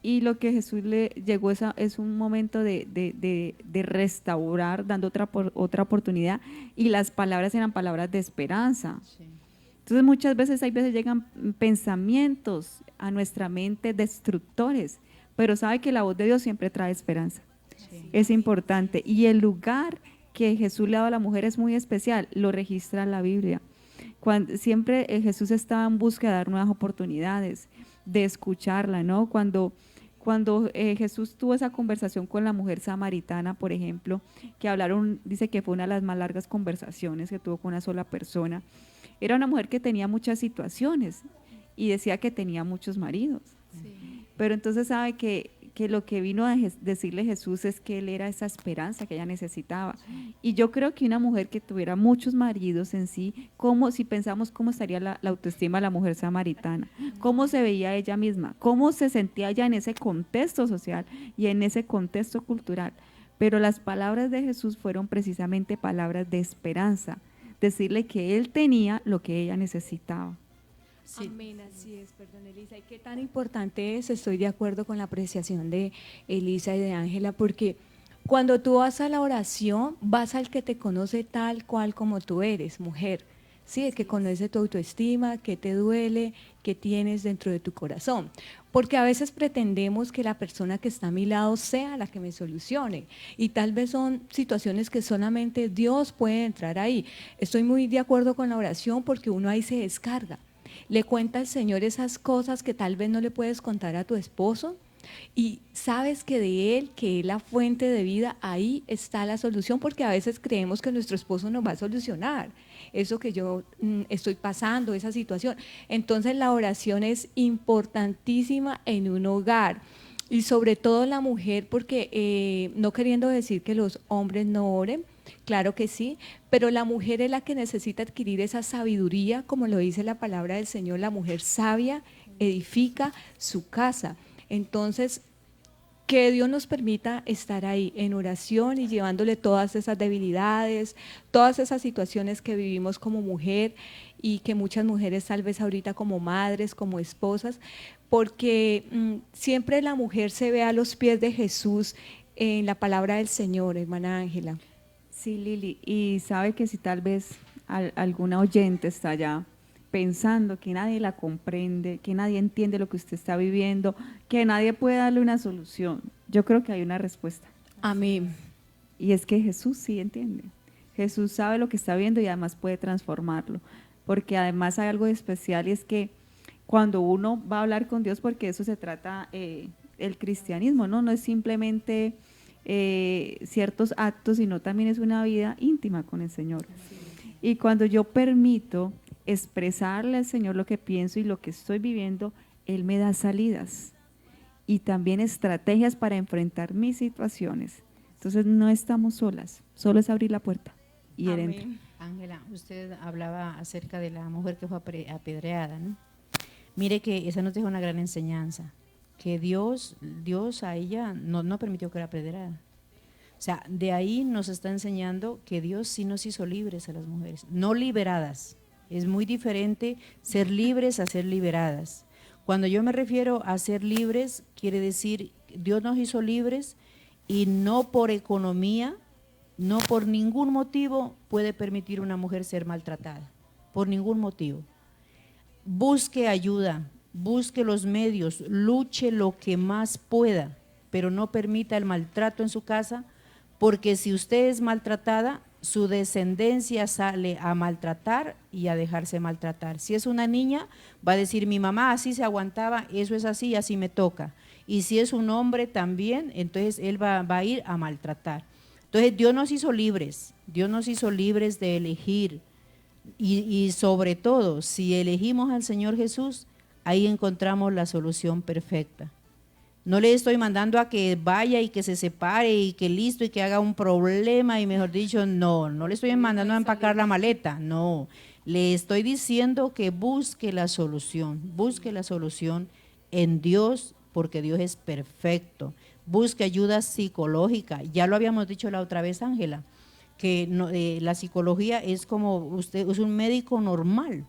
y lo que Jesús le llegó es un momento de restaurar, dando otra oportunidad y las palabras eran palabras de esperanza. Sí. Entonces muchas veces, llegan pensamientos a nuestra mente destructores, pero sabe que la voz de Dios siempre trae esperanza. Sí. Es importante y el lugar que Jesús le ha dado a la mujer es muy especial, lo registra la Biblia. Siempre Jesús estaba en búsqueda de dar nuevas oportunidades, de escucharla, ¿no? Cuando Cuando Jesús tuvo esa conversación con la mujer samaritana, por ejemplo, que hablaron, dice que fue una de las más largas conversaciones que tuvo con una sola persona, era una mujer que tenía muchas situaciones y decía que tenía muchos maridos. Sí. Pero entonces sabe que lo que vino a decirle Jesús es que él era esa esperanza que ella necesitaba. Y yo creo que una mujer que tuviera muchos maridos en sí, si pensamos cómo estaría la autoestima de la mujer samaritana, cómo se veía ella misma, cómo se sentía ella en ese contexto social y en ese contexto cultural. Pero las palabras de Jesús fueron precisamente palabras de esperanza, decirle que él tenía lo que ella necesitaba. Sí. Amén, así es, perdón Elisa. ¿Y qué tan importante es? Estoy de acuerdo con la apreciación de Elisa y de Ángela, porque cuando tú vas a la oración, vas al que te conoce tal cual como tú eres, mujer, ¿sí? El que conoce tu autoestima, qué te duele, qué tienes dentro de tu corazón. Porque a veces pretendemos que la persona que está a mi lado sea la que me solucione, y tal vez son situaciones que solamente Dios puede entrar ahí. Estoy muy de acuerdo con la oración porque uno ahí se descarga. Le cuenta al Señor esas cosas que tal vez no le puedes contar a tu esposo y sabes que de Él, que es la fuente de vida, ahí está la solución, porque a veces creemos que nuestro esposo nos va a solucionar eso que yo estoy pasando, esa situación. Entonces la oración es importantísima en un hogar. Y sobre todo la mujer, porque no queriendo decir que los hombres no oren, claro que sí, pero la mujer es la que necesita adquirir esa sabiduría, como lo dice la palabra del Señor, la mujer sabia edifica su casa. Entonces, que Dios nos permita estar ahí en oración y llevándole todas esas debilidades, todas esas situaciones que vivimos como mujer y que muchas mujeres tal vez ahorita como madres, como esposas, porque siempre la mujer se ve a los pies de Jesús en la palabra del Señor, hermana Ángela. Sí, Lili, y sabe que si tal vez alguna oyente está allá pensando que nadie la comprende, que nadie entiende lo que usted está viviendo, que nadie puede darle una solución, yo creo que hay una respuesta. Amén. Y es que Jesús sí entiende. Jesús sabe lo que está viendo y además puede transformarlo, porque además hay algo especial y es que cuando uno va a hablar con Dios, porque eso se trata el cristianismo, no es simplemente ciertos actos, sino también es una vida íntima con el Señor. Y cuando yo permito expresarle al Señor lo que pienso y lo que estoy viviendo, Él me da salidas y también estrategias para enfrentar mis situaciones. Entonces no estamos solas, solo es abrir la puerta y Él entra. Ángela, usted hablaba acerca de la mujer que fue apedreada, ¿no? Mire que esa nos deja una gran enseñanza, que Dios a ella no permitió que era apedreada. O sea, de ahí nos está enseñando que Dios sí nos hizo libres a las mujeres, no liberadas. Es muy diferente ser libres a ser liberadas. Cuando yo me refiero a ser libres, quiere decir Dios nos hizo libres y no por economía, no por ningún motivo puede permitir una mujer ser maltratada, por ningún motivo. Busque ayuda, busque los medios, luche lo que más pueda, pero no permita el maltrato en su casa, porque si usted es maltratada, su descendencia sale a maltratar y a dejarse maltratar. Si es una niña, va a decir, mi mamá así se aguantaba, eso es así, así me toca. Y si es un hombre también, entonces él va a ir a maltratar. Entonces Dios nos hizo libres de elegir. Y sobre todo, si elegimos al Señor Jesús, ahí encontramos la solución perfecta. No le estoy mandando a que vaya y que se separe y que listo y que haga un problema y mejor dicho, no le estoy mandando a empacar la maleta, no. Le estoy diciendo que busque la solución en Dios, porque Dios es perfecto. Busque ayuda psicológica, ya lo habíamos dicho la otra vez, Ángela, que la psicología es como usted es un médico normal.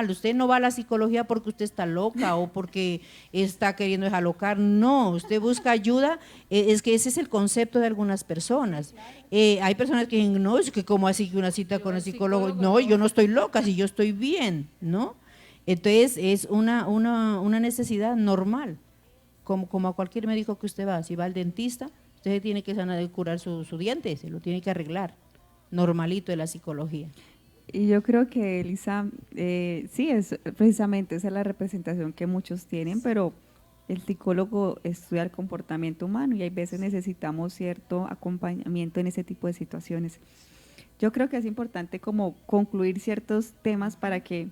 Usted no va a la psicología porque usted está loca o porque está queriendo desalocar, no, usted busca ayuda, es que ese es el concepto de algunas personas. Hay personas que dicen, no, es que como así que una cita con el psicólogo, no, yo no estoy loca, si yo estoy bien, ¿no? Entonces es una necesidad normal, como a cualquier médico que usted va, si va al dentista, usted tiene que curar su diente, se lo tiene que arreglar, normalito de la psicología. Y yo creo que Elisa, sí, precisamente esa es la representación que muchos tienen, pero El psicólogo estudia el comportamiento humano y hay veces necesitamos cierto acompañamiento en ese tipo de situaciones. Yo creo que es importante como concluir ciertos temas para que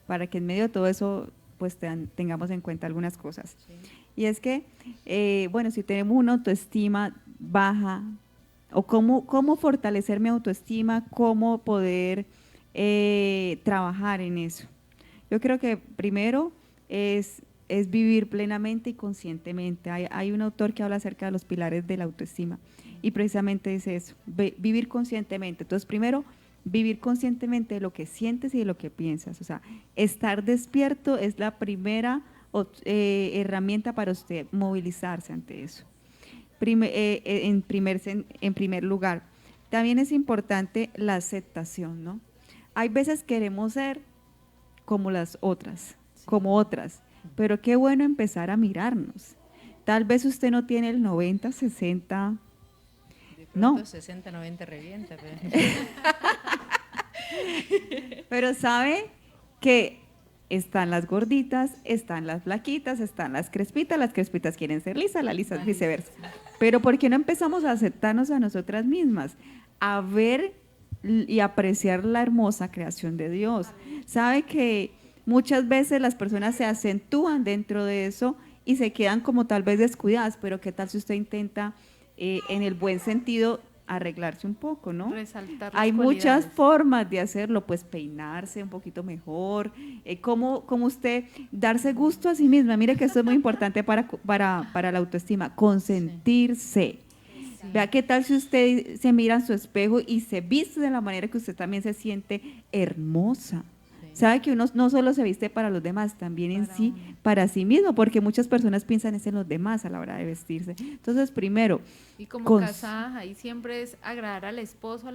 en medio de todo eso pues tengamos en cuenta algunas cosas. Sí. Y es que, bueno, si tenemos una autoestima baja, o cómo fortalecer mi autoestima, cómo poder trabajar en eso. Yo creo que primero es vivir plenamente y conscientemente. Hay un autor que habla acerca de los pilares de la autoestima y precisamente dice eso, vivir conscientemente. Entonces, primero, vivir conscientemente de lo que sientes y de lo que piensas. O sea, estar despierto es la primera herramienta para usted movilizarse ante eso. En primer lugar, también es importante la aceptación, ¿no? Hay veces queremos ser como las otras, como otras, pero qué bueno empezar a mirarnos. Tal vez usted no tiene el 90, 60, no. 60, 90 revienta. Pero sabe que están las gorditas, están las flaquitas, están las crespitas quieren ser lisas, las lisas viceversa. Pero ¿por qué no empezamos a aceptarnos a nosotras mismas? A ver y apreciar la hermosa creación de Dios. Sabe que muchas veces las personas se acentúan dentro de eso y se quedan como tal vez descuidadas, pero ¿qué tal si usted intenta en el buen sentido arreglarse un poco, ¿no? Resaltar las Hay cualidades. muchas formas de hacerlo, pues peinarse un poquito mejor, como usted darse gusto a sí misma. Mire que esto es muy importante para la autoestima, consentirse. Sí. Vea qué tal si usted se mira en su espejo y se viste de la manera que usted también se siente hermosa. Sabe que uno no solo se viste para los demás, también en sí, para sí mismo, porque muchas personas piensan es en los demás a la hora de vestirse. Entonces, primero… Y como casadas, ahí siempre es agradar al esposo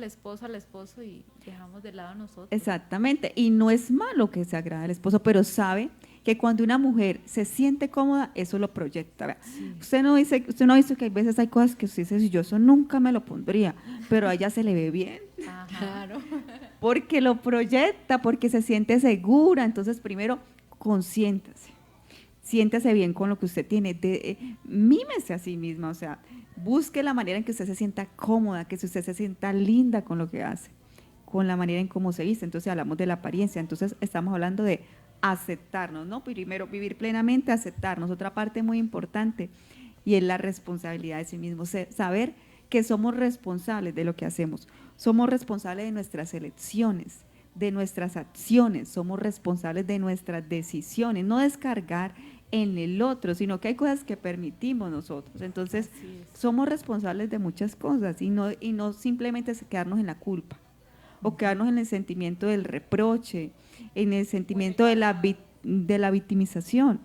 y dejamos de lado a nosotros. Exactamente, y no es malo que se agrade al esposo, pero sabe que cuando una mujer se siente cómoda, eso lo proyecta. Sí. Usted no dice que hay veces hay cosas que usted dice, si yo eso nunca me lo pondría, pero a ella se le ve bien. Ajá. Claro. Porque lo proyecta, porque se siente segura. Entonces, primero, consiéntase. Siéntase bien con lo que usted tiene. Mímese a sí misma, o sea, busque la manera en que usted se sienta cómoda, que usted se sienta linda con lo que hace, con la manera en cómo se viste. Entonces, hablamos de la apariencia. Entonces, estamos hablando de aceptarnos, ¿no? Primero, vivir plenamente, aceptarnos. Otra parte muy importante, y es la responsabilidad de sí mismo. Saber que somos responsables de lo que hacemos. Somos responsables de nuestras elecciones, de nuestras acciones, somos responsables de nuestras decisiones, no descargar en el otro, sino que hay cosas que permitimos nosotros. Entonces, somos responsables de muchas cosas y no simplemente quedarnos en la culpa o quedarnos en el sentimiento del reproche, en el sentimiento de la victimización,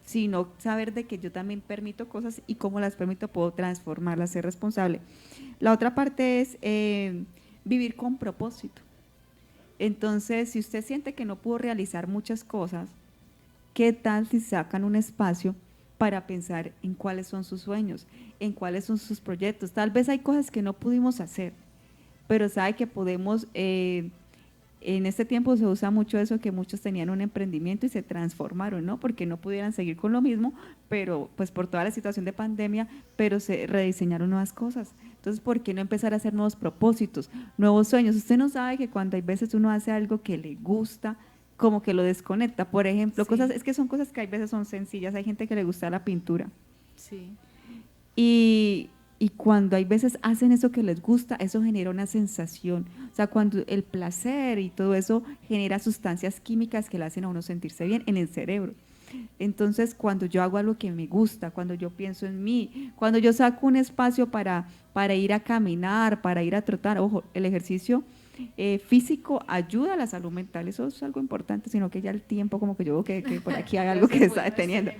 sino saber de que yo también permito cosas y cómo las permito puedo transformarlas, ser responsable. La otra parte es vivir con propósito. Entonces, si usted siente que no pudo realizar muchas cosas, ¿qué tal si sacan un espacio para pensar en cuáles son sus sueños, en cuáles son sus proyectos? Tal vez hay cosas que no pudimos hacer, pero sabe que podemos… en este tiempo se usa mucho eso, que muchos tenían un emprendimiento y se transformaron, ¿no? Porque no pudieran seguir con lo mismo, pero pues por toda la situación de pandemia, pero se rediseñaron nuevas cosas. Entonces, ¿por qué no empezar a hacer nuevos propósitos, nuevos sueños? Usted no sabe que cuando hay veces uno hace algo que le gusta, como que lo desconecta. Por ejemplo, cosas, es que son cosas que hay veces son sencillas. Hay gente que le gusta la pintura. Sí. Y cuando hay veces hacen eso que les gusta, eso genera una sensación. O sea, cuando el placer y todo eso genera sustancias químicas que le hacen a uno sentirse bien en el cerebro. Entonces, cuando yo hago algo que me gusta, cuando yo pienso en mí, cuando yo saco un espacio para ir a caminar, para ir a trotar, ojo, el ejercicio físico ayuda a la salud mental, eso es algo importante, sino que ya el tiempo como que yo veo que por aquí hay algo que está deteniendo.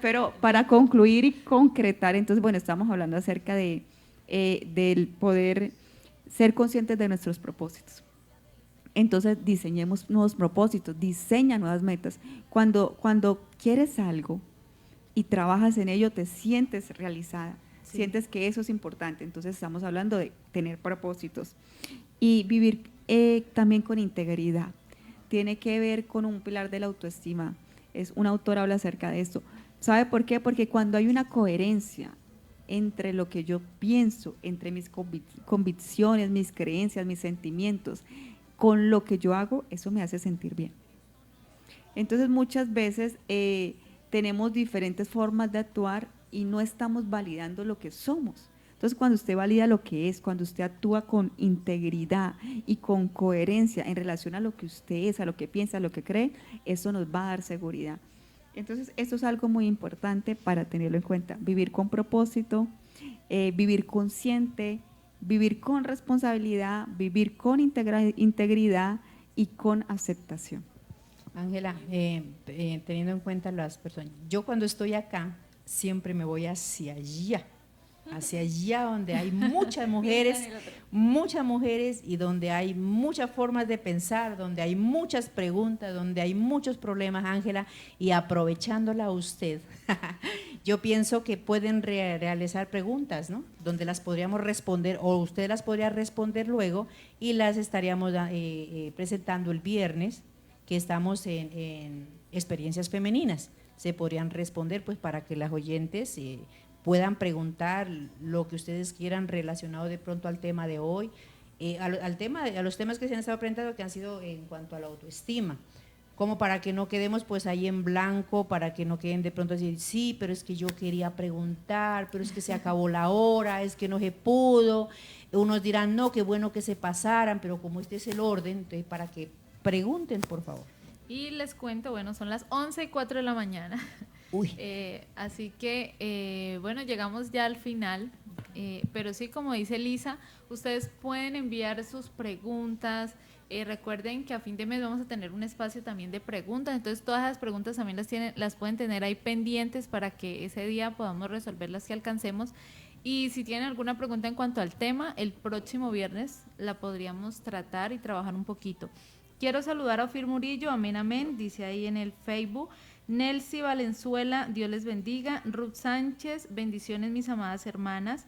Pero para concluir y concretar, entonces, bueno, estamos hablando acerca del poder ser conscientes de nuestros propósitos. Entonces, diseñemos nuevos propósitos, diseña nuevas metas. Cuando quieres algo y trabajas en ello, te sientes realizada, sientes que eso es importante. Entonces, estamos hablando de tener propósitos y vivir también con integridad. Tiene que ver con un pilar de la autoestima. Un autor habla acerca de esto. ¿Sabe por qué? Porque cuando hay una coherencia entre lo que yo pienso, entre mis convicciones, mis creencias, mis sentimientos, con lo que yo hago, eso me hace sentir bien. Entonces muchas veces tenemos diferentes formas de actuar y no estamos validando lo que somos. Entonces cuando usted valida lo que es, cuando usted actúa con integridad y con coherencia en relación a lo que usted es, a lo que piensa, a lo que cree, eso nos va a dar seguridad. Entonces esto es algo muy importante para tenerlo en cuenta, vivir con propósito, vivir consciente, vivir con responsabilidad, vivir con integridad y con aceptación. Ángela, teniendo en cuenta las personas, yo cuando estoy acá siempre me voy hacia allá donde hay muchas mujeres y donde hay muchas formas de pensar, donde hay muchas preguntas, donde hay muchos problemas, Ángela, y aprovechándola a usted, yo pienso que pueden realizar preguntas, ¿no? Donde las podríamos responder o usted las podría responder luego y las estaríamos presentando el viernes, que estamos en experiencias femeninas. Se podrían responder pues para que las oyentes puedan preguntar lo que ustedes quieran relacionado de pronto al tema de hoy, a los temas que se han estado presentando, que han sido en cuanto a la autoestima, como para que no quedemos pues ahí en blanco, para que no queden de pronto decir, sí, pero es que yo quería preguntar, pero es que se acabó la hora, es que no se pudo. Unos dirán, no, qué bueno que se pasaran, pero como este es el orden, entonces para que pregunten, por favor. Y les cuento, bueno, son las 11:04 de la mañana. Uy. Así que, bueno, llegamos ya al final, pero sí, como dice Lisa, ustedes pueden enviar sus preguntas. Recuerden que a fin de mes vamos a tener un espacio también de preguntas, entonces todas las preguntas también las pueden tener ahí pendientes para que ese día podamos resolverlas que alcancemos. Y si tienen alguna pregunta en cuanto al tema, el próximo viernes la podríamos tratar y trabajar un poquito. Quiero saludar a Ofir Murillo, amén, amén, dice ahí en el Facebook. Nelcy Valenzuela, Dios les bendiga. Ruth Sánchez, bendiciones mis amadas hermanas.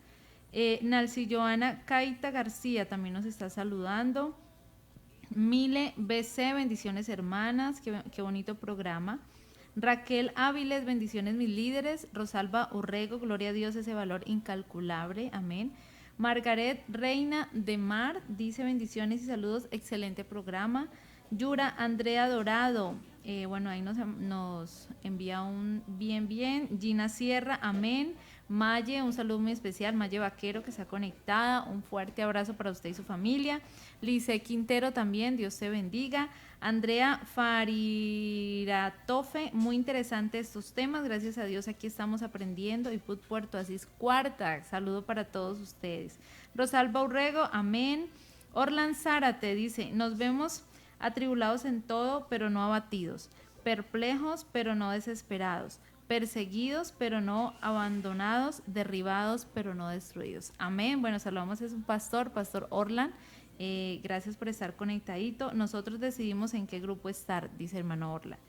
Nalcy Joana Caita García también nos está saludando. Mile BC, bendiciones hermanas, qué bonito programa. Raquel Áviles, bendiciones mis líderes. Rosalba Urrego, gloria a Dios, ese valor incalculable, amén. Margaret Reina de Mar dice bendiciones y saludos, excelente programa. Yura Andrea Dorado, bueno, ahí nos envía un bien. Gina Sierra, amén. Maye, un saludo muy especial. Maye Vaquero, que está conectada, un fuerte abrazo para usted y su familia. Lice Quintero también, Dios te bendiga. Andrea Fariratofe, muy interesante estos temas, gracias a Dios aquí estamos aprendiendo. Y Put Puerto Asís Cuarta, saludo para todos ustedes. Rosalba Urrego, amén. Orlan Zárate dice, nos vemos atribulados en todo, pero no abatidos, perplejos, pero no desesperados, perseguidos, pero no abandonados, derribados, pero no destruidos. Amén. Bueno, saludamos, es un Pastor Orlan. Gracias por estar conectadito. Nosotros decidimos en qué grupo estar, dice hermano Orlan.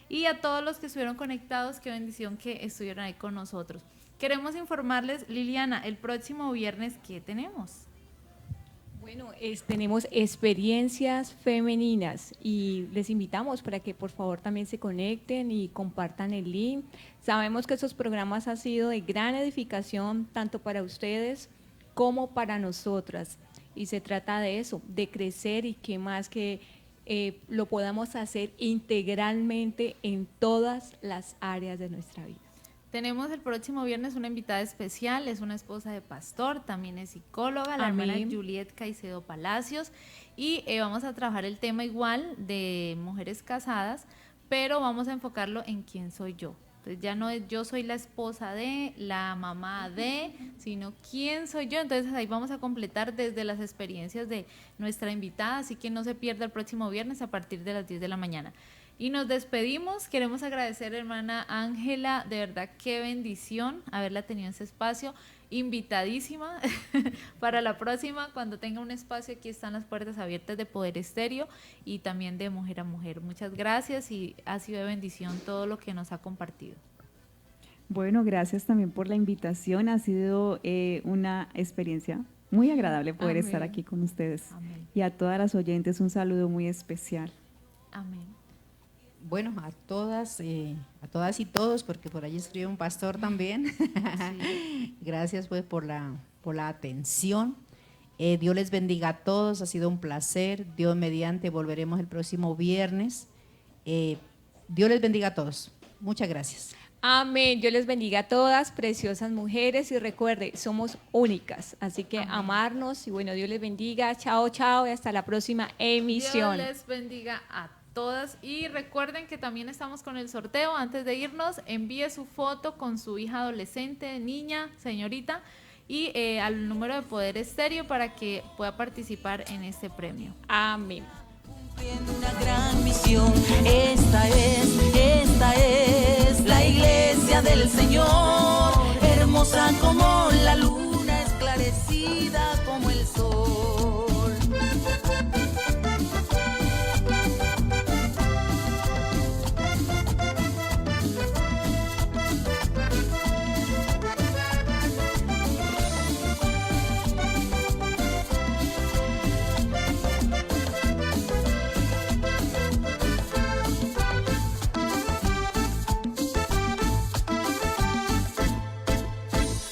Y a todos los que estuvieron conectados, qué bendición que estuvieron ahí con nosotros. Queremos informarles, Liliana, el próximo viernes, ¿qué tenemos? Bueno, tenemos experiencias femeninas y les invitamos para que por favor también se conecten y compartan el link. Sabemos que esos programas han sido de gran edificación tanto para ustedes como para nosotras. Y se trata de eso, de crecer y que más que lo podamos hacer integralmente en todas las áreas de nuestra vida. Tenemos el próximo viernes una invitada especial, es una esposa de pastor, también es psicóloga, la Amén. hermana Juliet Caicedo Palacios, y vamos a trabajar el tema igual de mujeres casadas, pero vamos a enfocarlo en quién soy yo. Entonces ya no es yo soy la esposa de, la mamá de, sino quién soy yo. Entonces ahí vamos a completar desde las experiencias de nuestra invitada, así que no se pierda el próximo viernes a partir de las 10 de la mañana. Y nos despedimos, queremos agradecer hermana Ángela, de verdad qué bendición haberla tenido en ese espacio, invitadísima para la próxima, cuando tenga un espacio, aquí están las puertas abiertas de Poder Estéreo y también de Mujer a Mujer. Muchas gracias y ha sido de bendición todo lo que nos ha compartido. Bueno, gracias también por la invitación, ha sido una experiencia muy agradable poder Amén. estar aquí con ustedes. Amén. Y a todas las oyentes un saludo muy especial. Amén. Bueno, a todas todas y todos, porque por ahí escribe un pastor también. Sí. Gracias pues por la atención. Dios les bendiga a todos, ha sido un placer. Dios mediante, volveremos el próximo viernes. Dios les bendiga a todos. Muchas gracias. Amén. Dios les bendiga a todas, preciosas mujeres, y recuerde, somos únicas, así que amarnos, y bueno, Dios les bendiga. Chao, chao, y hasta la próxima emisión. Dios les bendiga a todas, y recuerden que también estamos con el sorteo. Antes de irnos, envíe su foto con su hija adolescente, niña, señorita, y al número de Poder Estéreo para que pueda participar en este premio. Amén. Una gran misión, esta es la iglesia del Señor, hermosa como la luna, esclarecida como el sol.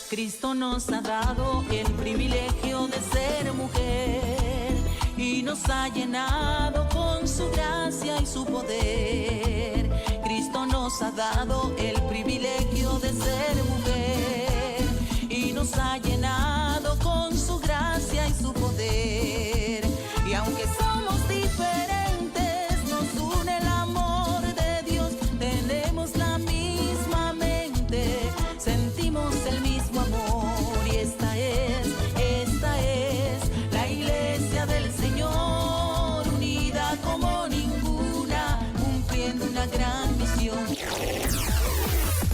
Cristo nos ha dado el privilegio de ser mujer y nos ha llenado con su gracia y su poder. Cristo nos ha dado el privilegio de ser mujer y nos ha llenado con su gracia y su poder. Y aunque somos diferentes, nos une el amor de Dios, tenemos la misma mente, sentimos el mismo amor, y esta es la iglesia del Señor, unida como ninguna, cumpliendo una gran misión.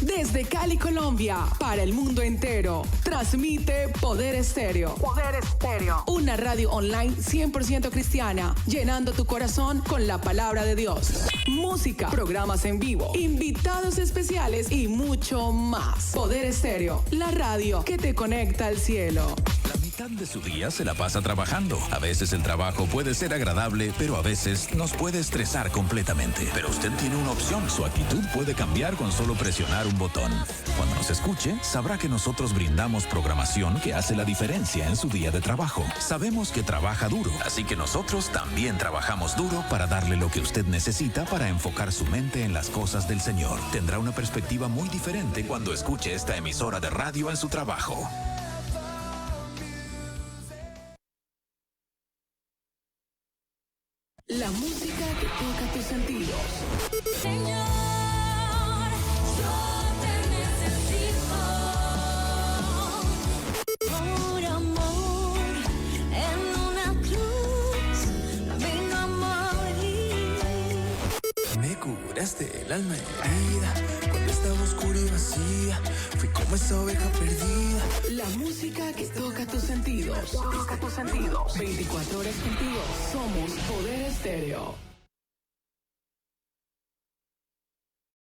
Desde Cali, Colombia, para el mundo entero, transmite Poder Estéreo. Poder Estéreo. Una radio online 100% cristiana, llenando tu corazón con la palabra de Dios. Música, programas en vivo, invitados especiales y mucho más. Poder Estéreo, la radio que te conecta al cielo. La mitad de su día se la pasa trabajando. A veces el trabajo puede ser agradable, pero a veces nos puede estresar completamente. Pero usted tiene una opción. Su actitud puede cambiar con solo presionar un botón. Cuando nos escuche, sabrá que nosotros brindamos programación que hace la diferencia en su día de trabajo. Sabemos que trabaja duro, así que nosotros también trabajamos duro para darle lo que usted necesita para enfocar su mente en las cosas del Señor. Tendrá una perspectiva muy diferente cuando escuche esta emisora de radio en su trabajo. La música que toca tus sentidos. Señor, yo te necesito. Por amor, en una cruz, vengo a morir. Me curaste el alma herida, cuando estaba oscura y vacía, fui como esa oveja perdida. La música que toca tus sentidos. Toca tus sentidos. 24 horas contigo. Somos Poder Estéreo.